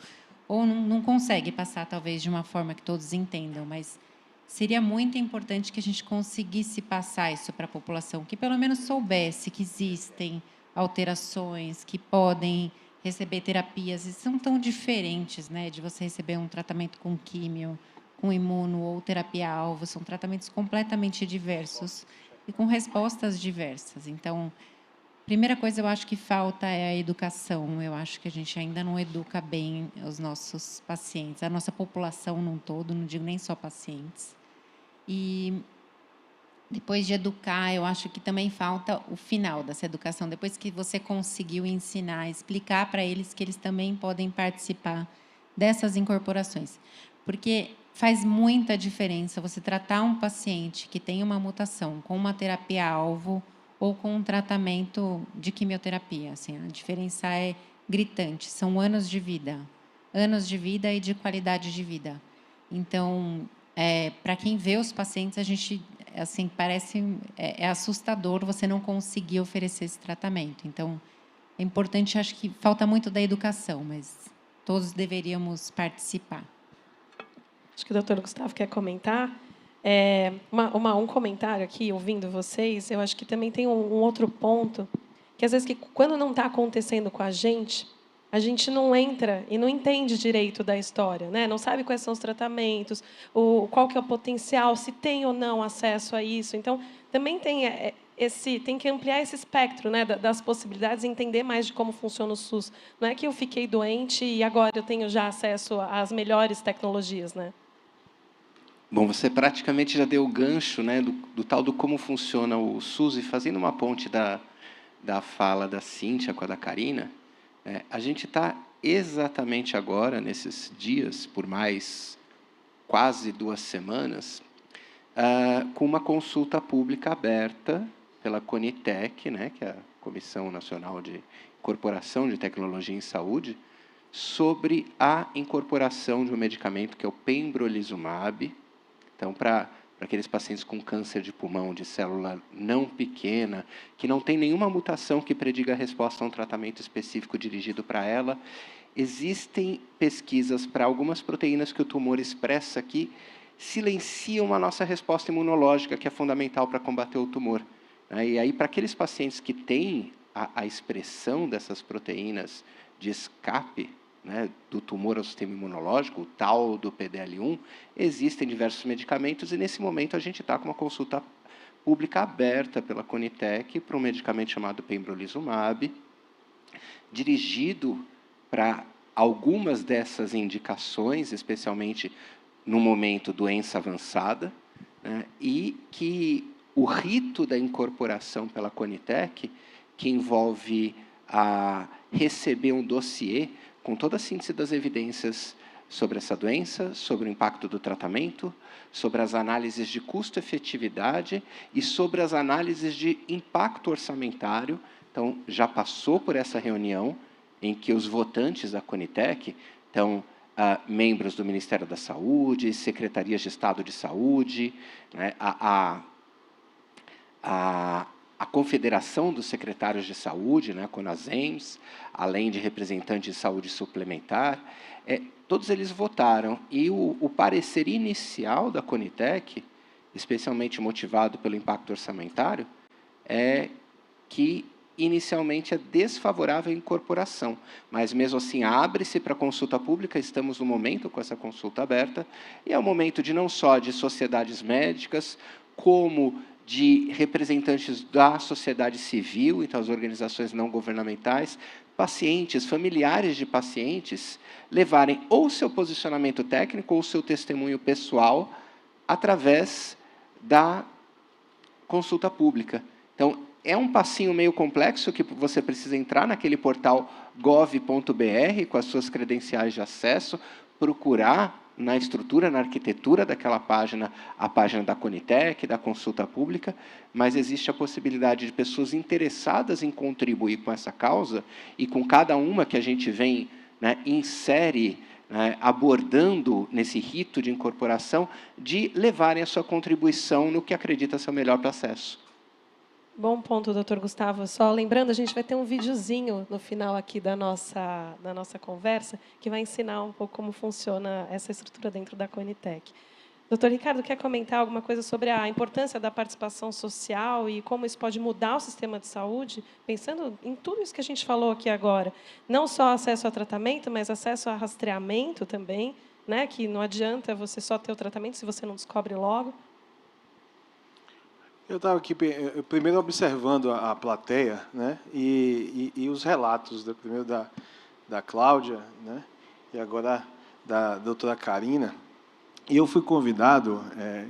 ou não consegue passar, talvez, de uma forma que todos entendam, mas seria muito importante que a gente conseguisse passar isso para a população, que pelo menos soubesse que existem alterações, que podem receber terapias, e são tão diferentes, né, de você receber um tratamento com químio, com imuno ou terapia-alvo, são tratamentos completamente diversos e com respostas diversas. Então, primeira coisa, eu acho que falta é a educação. Eu acho que a gente ainda não educa bem os nossos pacientes, a nossa população num todo, não digo nem só pacientes. E depois de educar, eu acho que também falta o final dessa educação. Depois que você conseguiu ensinar, explicar para eles que eles também podem participar dessas incorporações. Porque faz muita diferença você tratar um paciente que tem uma mutação com uma terapia-alvo ou com um tratamento de quimioterapia. Assim, a diferença é gritante. São anos de vida e de qualidade de vida. Então, para quem vê os pacientes, a gente, assim, parece assustador você não conseguir oferecer esse tratamento. Então, é importante, acho que falta muito da educação, mas todos deveríamos participar. Acho que o doutor Gustavo quer comentar. Um comentário aqui, ouvindo vocês, eu acho que também tem um outro ponto, que às vezes, quando não está acontecendo com a gente não entra e não entende direito da história, né? Não sabe quais são os tratamentos, qual que é o potencial, se tem ou não acesso a isso. Então, também tem que ampliar esse espectro, né, das possibilidades e entender mais de como funciona o SUS. Não é que eu fiquei doente e agora eu tenho já acesso às melhores tecnologias, né? Bom, você praticamente já deu o gancho, né, do tal do como funciona o SUS, e fazendo uma ponte da fala da Cíntia com a da Karina, a gente está exatamente agora, nesses dias, por mais quase 2 semanas, com uma consulta pública aberta pela Conitec, né, que é a Comissão Nacional de Incorporação de Tecnologia em Saúde, sobre a incorporação de um medicamento que é o pembrolizumab. Então, para aqueles pacientes com câncer de pulmão de célula não pequena, que não tem nenhuma mutação que prediga a resposta a um tratamento específico dirigido para ela, existem pesquisas para algumas proteínas que o tumor expressa que silenciam a nossa resposta imunológica, que é fundamental para combater o tumor. E aí, para aqueles pacientes que têm a expressão dessas proteínas de escape, né, do tumor ao sistema imunológico, o tal do PDL1, existem diversos medicamentos, e nesse momento a gente está com uma consulta pública aberta pela Conitec para um medicamento chamado pembrolizumab, dirigido para algumas dessas indicações, especialmente no momento doença avançada, né, e que o rito da incorporação pela Conitec, que envolve receber um dossiê com toda a síntese das evidências sobre essa doença, sobre o impacto do tratamento, sobre as análises de custo-efetividade e sobre as análises de impacto orçamentário. Então, já passou por essa reunião em que os votantes da Conitec, então, membros do Ministério da Saúde, secretarias de Estado de Saúde, né, a Confederação dos Secretários de Saúde, né, a CONASEMS, além de representantes de saúde suplementar, todos eles votaram. E o parecer inicial da Conitec especialmente motivado pelo impacto orçamentário, é que inicialmente é desfavorável à incorporação, mas mesmo assim abre-se para consulta pública, estamos no momento com essa consulta aberta, e é o momento de não só de sociedades médicas, como de representantes da sociedade civil, então as organizações não governamentais, pacientes, familiares de pacientes, levarem ou seu posicionamento técnico ou seu testemunho pessoal através da consulta pública. Então, é um passinho meio complexo que você precisa entrar naquele portal gov.br com as suas credenciais de acesso, procurar na estrutura, na arquitetura daquela página, a página da Conitec, da consulta pública, mas existe a possibilidade de pessoas interessadas em contribuir com essa causa, e com cada uma que a gente vem, né, insere, né, abordando nesse rito de incorporação, de levarem a sua contribuição no que acredita ser o melhor processo. Bom ponto, doutor Gustavo. Só lembrando, a gente vai ter um videozinho no final aqui da nossa conversa, que vai ensinar um pouco como funciona essa estrutura dentro da Conitec. Doutor Ricardo, quer comentar alguma coisa sobre a importância da participação social e como isso pode mudar o sistema de saúde, pensando em tudo isso que a gente falou aqui agora? Não só acesso ao tratamento, mas acesso a rastreamento também, né? Que não adianta você só ter o tratamento se você não descobre logo. Eu estava aqui primeiro observando a plateia, né, e os relatos, primeiro da Cláudia, né, e agora da doutora Karina. E eu fui convidado,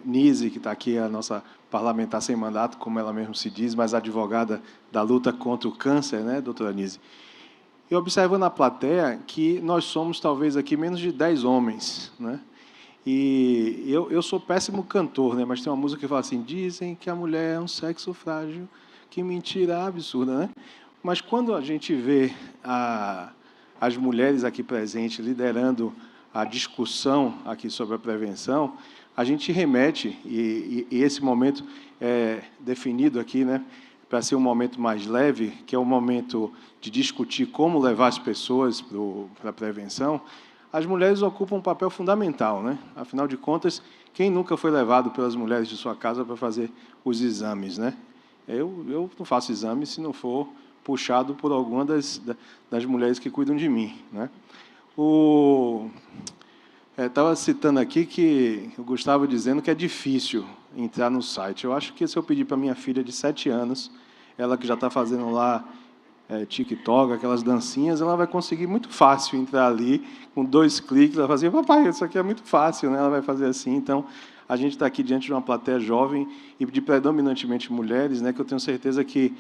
Nise, que está aqui, a nossa parlamentar sem mandato, como ela mesmo se diz, mas advogada da luta contra o câncer, né, doutora Nise? E observando na plateia que nós somos, talvez, aqui menos de 10 homens, né? E eu sou péssimo cantor, né? Mas tem uma música que fala assim: dizem que a mulher é um sexo frágil, que mentira absurda, né? Mas quando a gente vê as mulheres aqui presentes liderando a discussão aqui sobre a prevenção, a gente remete, e esse momento é definido aqui, né, para ser um momento mais leve, que é o momento de discutir como levar as pessoas para a prevenção. As mulheres ocupam um papel fundamental, né? Afinal de contas, quem nunca foi levado pelas mulheres de sua casa para fazer os exames, né? Eu não faço exame se não for puxado por alguma das mulheres que cuidam de mim, né? Estava citando aqui que o Gustavo dizendo que é difícil entrar no site. Eu acho que se eu pedir para minha filha de 7 anos, ela que já está fazendo lá TikTok, aquelas dancinhas, ela vai conseguir muito fácil entrar ali, com 2 cliques, ela vai fazer: papai, isso aqui é muito fácil, né? Ela vai fazer assim. Então, a gente está aqui diante de uma plateia jovem e de predominantemente mulheres, né, que eu tenho certeza que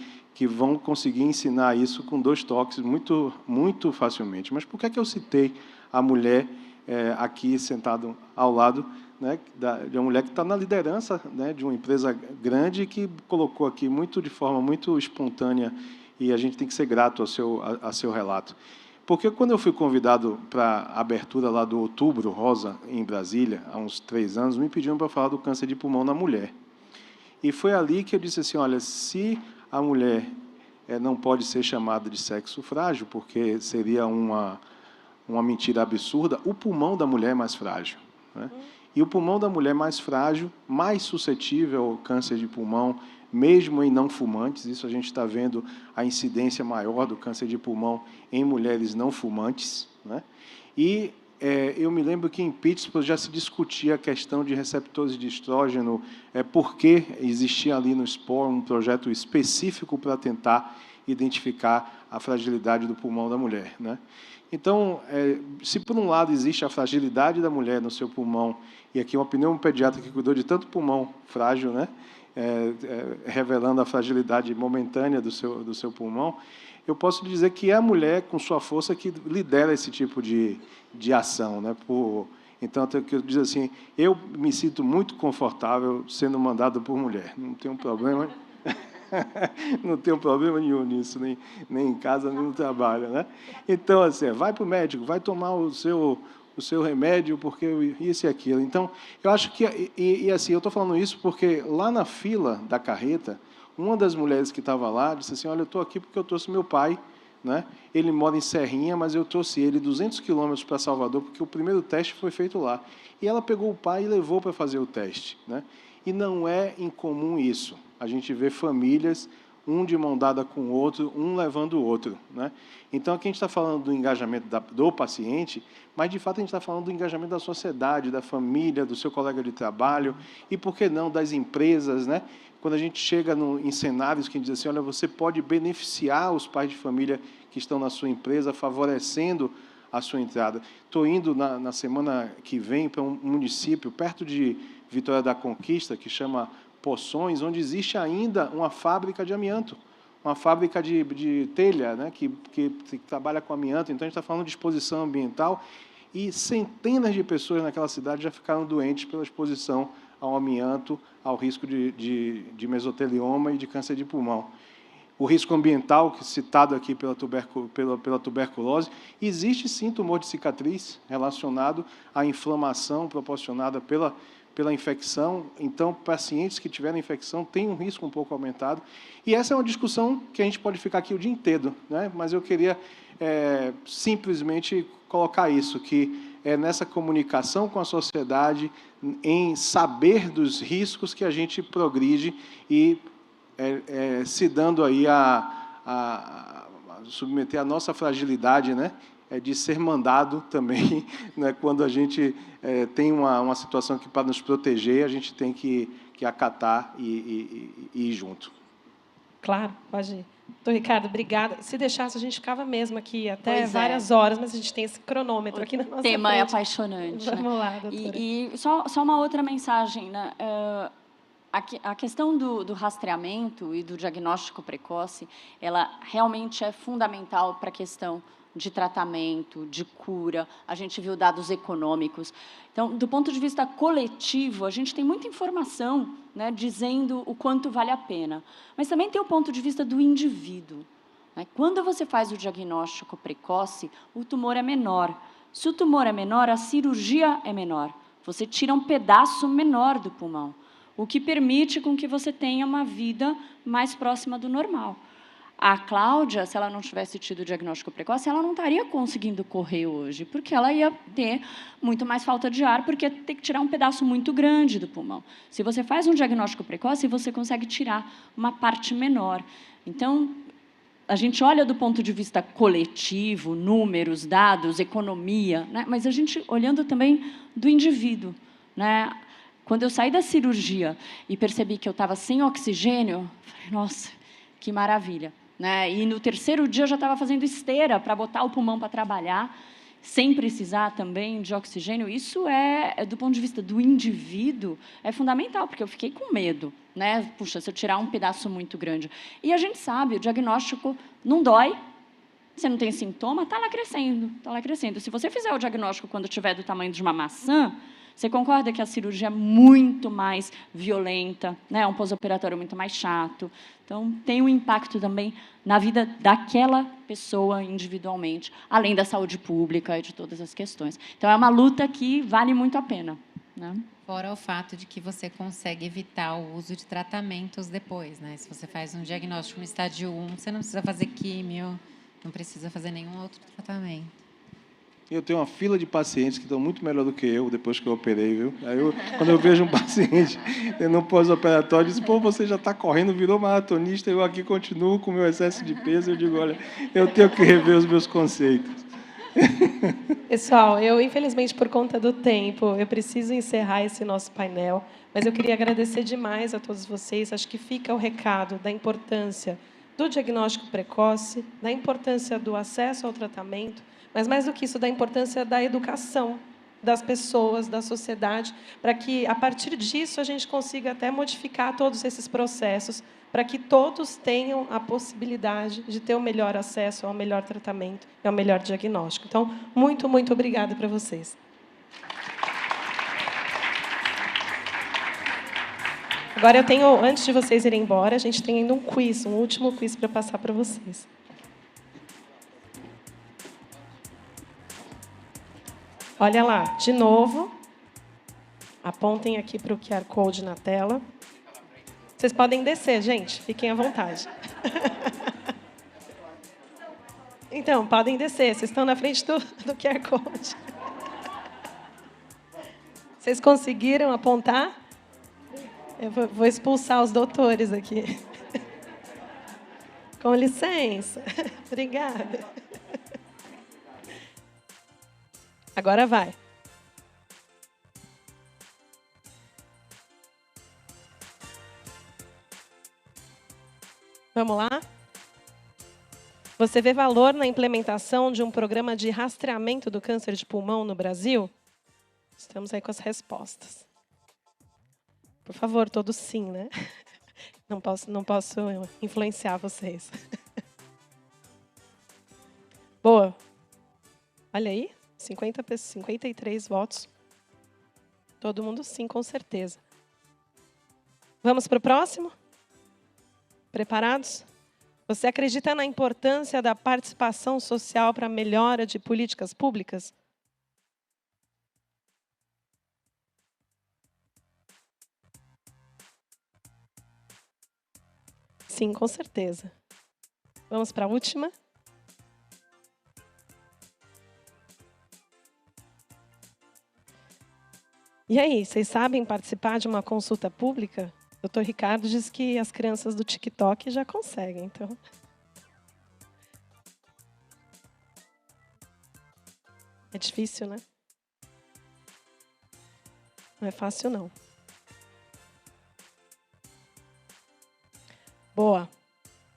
vão conseguir ensinar isso com 2 toques muito, muito facilmente. Mas por que eu citei a mulher aqui sentado ao lado, né, de uma mulher que está na liderança, né, de uma empresa grande, que colocou aqui de forma muito espontânea, e a gente tem que ser grato ao seu relato. Porque quando eu fui convidado para a abertura lá do Outubro Rosa, em Brasília, há uns 3 anos, me pediram para falar do câncer de pulmão na mulher. E foi ali que eu disse assim: olha, se a mulher não pode ser chamada de sexo frágil, porque seria uma mentira absurda, o pulmão da mulher é mais frágil, né? E o pulmão da mulher mais frágil, mais suscetível ao câncer de pulmão, mesmo em não fumantes. Isso a gente está vendo a incidência maior do câncer de pulmão em mulheres não fumantes, né? E eu me lembro que em Pittsburgh já se discutia a questão de receptores de estrógeno, porque existia ali no SPOR um projeto específico para tentar identificar a fragilidade do pulmão da mulher, né? Então, se por um lado existe a fragilidade da mulher no seu pulmão, e aqui uma pneumopediatra que cuidou de tanto pulmão frágil, né, revelando a fragilidade momentânea do seu pulmão, eu posso dizer que é a mulher, com sua força, que lidera esse tipo de ação, né? Então, eu digo assim: eu me sinto muito confortável sendo mandado por mulher, não tenho problema. Não tenho problema nenhum nisso, nem em casa, nem no trabalho, né? Então, assim, vai para o médico, vai tomar o seu remédio, porque isso e aquilo. Então, eu acho que... assim, eu estou falando isso porque lá na fila da carreta, uma das mulheres que estava lá disse assim: olha, eu estou aqui porque eu trouxe meu pai né? Ele mora em Serrinha, mas eu trouxe ele 200 quilômetros para Salvador, porque o primeiro teste foi feito lá. E ela pegou o pai e levou para fazer o teste, né? E não é incomum isso. A gente vê famílias, um de mão dada com o outro, um levando o outro, né? Então, aqui a gente está falando do engajamento do paciente, mas, de fato, a gente está falando do engajamento da sociedade, da família, do seu colega de trabalho, e, por que não, das empresas, né? Quando a gente chega em cenários que a gente diz assim, olha, você pode beneficiar os pais de família que estão na sua empresa, favorecendo a sua entrada. Estou indo, na semana que vem, para um município perto de Vitória da Conquista, que chama Poções, onde existe ainda uma fábrica de amianto, uma fábrica de telha, né, que trabalha com amianto. Então, a gente está falando de exposição ambiental, e centenas de pessoas naquela cidade já ficaram doentes pela exposição ao amianto, ao risco de mesotelioma e de câncer de pulmão. O risco ambiental, citado aqui pela tuberculose, existe sim tumor de cicatriz relacionado à inflamação proporcionada pela infecção. Então, pacientes que tiveram infecção têm um risco um pouco aumentado. E essa é uma discussão que a gente pode ficar aqui o dia inteiro, né? Mas eu queria simplesmente colocar isso, que é nessa comunicação com a sociedade, em saber dos riscos, que a gente progride e se dando aí a submeter a nossa fragilidade, né? De ser mandado também, né? Quando a gente tem uma situação que, para nos proteger, a gente tem que acatar e ir junto. Claro, pode ir. Doutor Ricardo, obrigada. Se deixasse, a gente ficava mesmo aqui até Pois é. várias horas, mas a gente tem esse cronômetro aqui na nossa frente. O tema é apaixonante. Vamos lá, doutora. E só uma outra mensagem, né? A questão do rastreamento e do diagnóstico precoce, ela realmente é fundamental para a questão de tratamento, de cura. A gente viu dados econômicos. Então, do ponto de vista coletivo, a gente tem muita informação, né, dizendo o quanto vale a pena. Mas também tem o ponto de vista do indivíduo, né? Quando você faz o diagnóstico precoce, o tumor é menor. Se o tumor é menor, a cirurgia é menor. Você tira um pedaço menor do pulmão, o que permite com que você tenha uma vida mais próxima do normal. A Cláudia, se ela não tivesse tido o diagnóstico precoce, ela não estaria conseguindo correr hoje, porque ela ia ter muito mais falta de ar, porque ia ter que tirar um pedaço muito grande do pulmão. Se você faz um diagnóstico precoce, você consegue tirar uma parte menor. Então, a gente olha do ponto de vista coletivo, números, dados, economia, né? Mas a gente olhando também do indivíduo, né? Quando eu saí da cirurgia e percebi que eu estava sem oxigênio, falei, nossa, que maravilha, né? E no terceiro dia eu já estava fazendo esteira para botar o pulmão para trabalhar, sem precisar também de oxigênio. Isso do ponto de vista do indivíduo, é fundamental, porque eu fiquei com medo, né? Puxa, se eu tirar um pedaço muito grande. E a gente sabe, o diagnóstico não dói, você não tem sintoma, está lá crescendo, está lá crescendo. Se você fizer o diagnóstico quando tiver do tamanho de uma maçã, você concorda que a cirurgia é muito mais violenta, né? Um pós-operatório muito mais chato. Então, tem um impacto também na vida daquela pessoa individualmente, além da saúde pública e de todas as questões. Então, é uma luta que vale muito a pena, né? Fora o fato de que você consegue evitar o uso de tratamentos depois, né? Se você faz um diagnóstico no estágio 1, você não precisa fazer químio, não precisa fazer nenhum outro tratamento. Eu tenho uma fila de pacientes que estão muito melhor do que eu, depois que eu operei, viu? Aí quando eu vejo um paciente no pós-operatório, eu diz, pô, você já está correndo, virou maratonista, eu aqui continuo com o meu excesso de peso, eu digo, olha, eu tenho que rever os meus conceitos. Pessoal, eu, infelizmente, por conta do tempo, eu preciso encerrar esse nosso painel, mas eu queria agradecer demais a todos vocês. Acho que fica o recado da importância do diagnóstico precoce, da importância do acesso ao tratamento, mas, mais do que isso, da importância da educação das pessoas, da sociedade, para que, a partir disso, a gente consiga até modificar todos esses processos, para que todos tenham a possibilidade de ter o melhor acesso ao melhor tratamento e ao melhor diagnóstico. Então, muito, muito obrigada para vocês. Agora, eu tenho, antes de vocês irem embora, a gente tem ainda um quiz, um último quiz para passar para vocês. Olha lá, de novo, apontem aqui para o QR Code na tela. Vocês podem descer, gente, fiquem à vontade. Então, podem descer. Vocês estão na frente do QR Code. Vocês conseguiram apontar? Eu vou expulsar os doutores aqui. Com licença. Obrigada. Agora vai. Vamos lá? Você vê valor na implementação de um programa de rastreamento do câncer de pulmão no Brasil? Estamos aí com as respostas. Por favor, todos sim, né? Não posso influenciar vocês. Boa. Olha aí, 53 votos. Todo mundo sim, com certeza. Vamos para o próximo? Preparados? Você acredita na importância da participação social para a melhora de políticas públicas? Sim, com certeza. Vamos para a última? E aí, vocês sabem participar de uma consulta pública? O Dr. Ricardo diz que as crianças do TikTok já conseguem, então. É difícil, né? Não é fácil, não. Boa.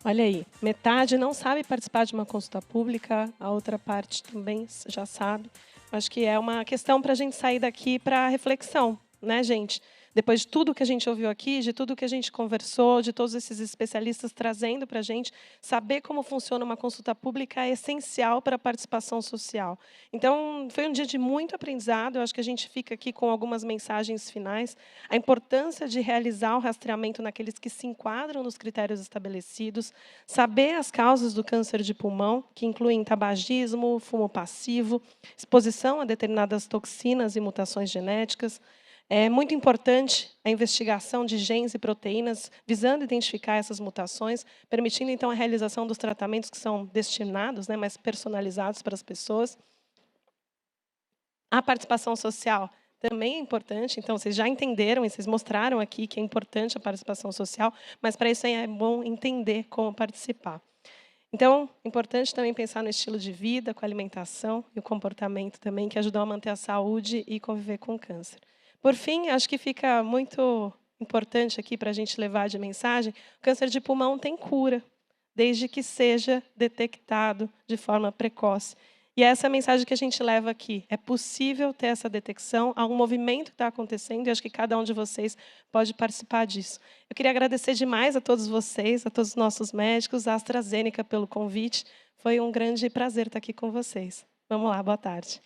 Olha aí, metade não sabe participar de uma consulta pública, a outra parte também já sabe. Acho que é uma questão para a gente sair daqui para reflexão, né, gente? Depois de tudo que a gente ouviu aqui, de tudo que a gente conversou, de todos esses especialistas trazendo para a gente, saber como funciona uma consulta pública é essencial para a participação social. Então, foi um dia de muito aprendizado. Eu acho que a gente fica aqui com algumas mensagens finais. A importância de realizar o rastreamento naqueles que se enquadram nos critérios estabelecidos, saber as causas do câncer de pulmão, que incluem tabagismo, fumo passivo, exposição a determinadas toxinas e mutações genéticas. É muito importante a investigação de genes e proteínas, visando identificar essas mutações, permitindo, então, a realização dos tratamentos que são destinados, né, mais personalizados para as pessoas. A participação social também é importante, então, vocês já entenderam e vocês mostraram aqui que é importante a participação social, mas, para isso, é bom entender como participar. Então, é importante também pensar no estilo de vida, com a alimentação e o comportamento também, que ajudam a manter a saúde e conviver com o câncer. Por fim, acho que fica muito importante aqui para a gente levar de mensagem, o câncer de pulmão tem cura, desde que seja detectado de forma precoce. E essa é a mensagem que a gente leva aqui. É possível ter essa detecção, há um movimento que está acontecendo, e acho que cada um de vocês pode participar disso. Eu queria agradecer demais a todos vocês, a todos os nossos médicos, a AstraZeneca pelo convite. Foi um grande prazer estar aqui com vocês. Vamos lá, boa tarde.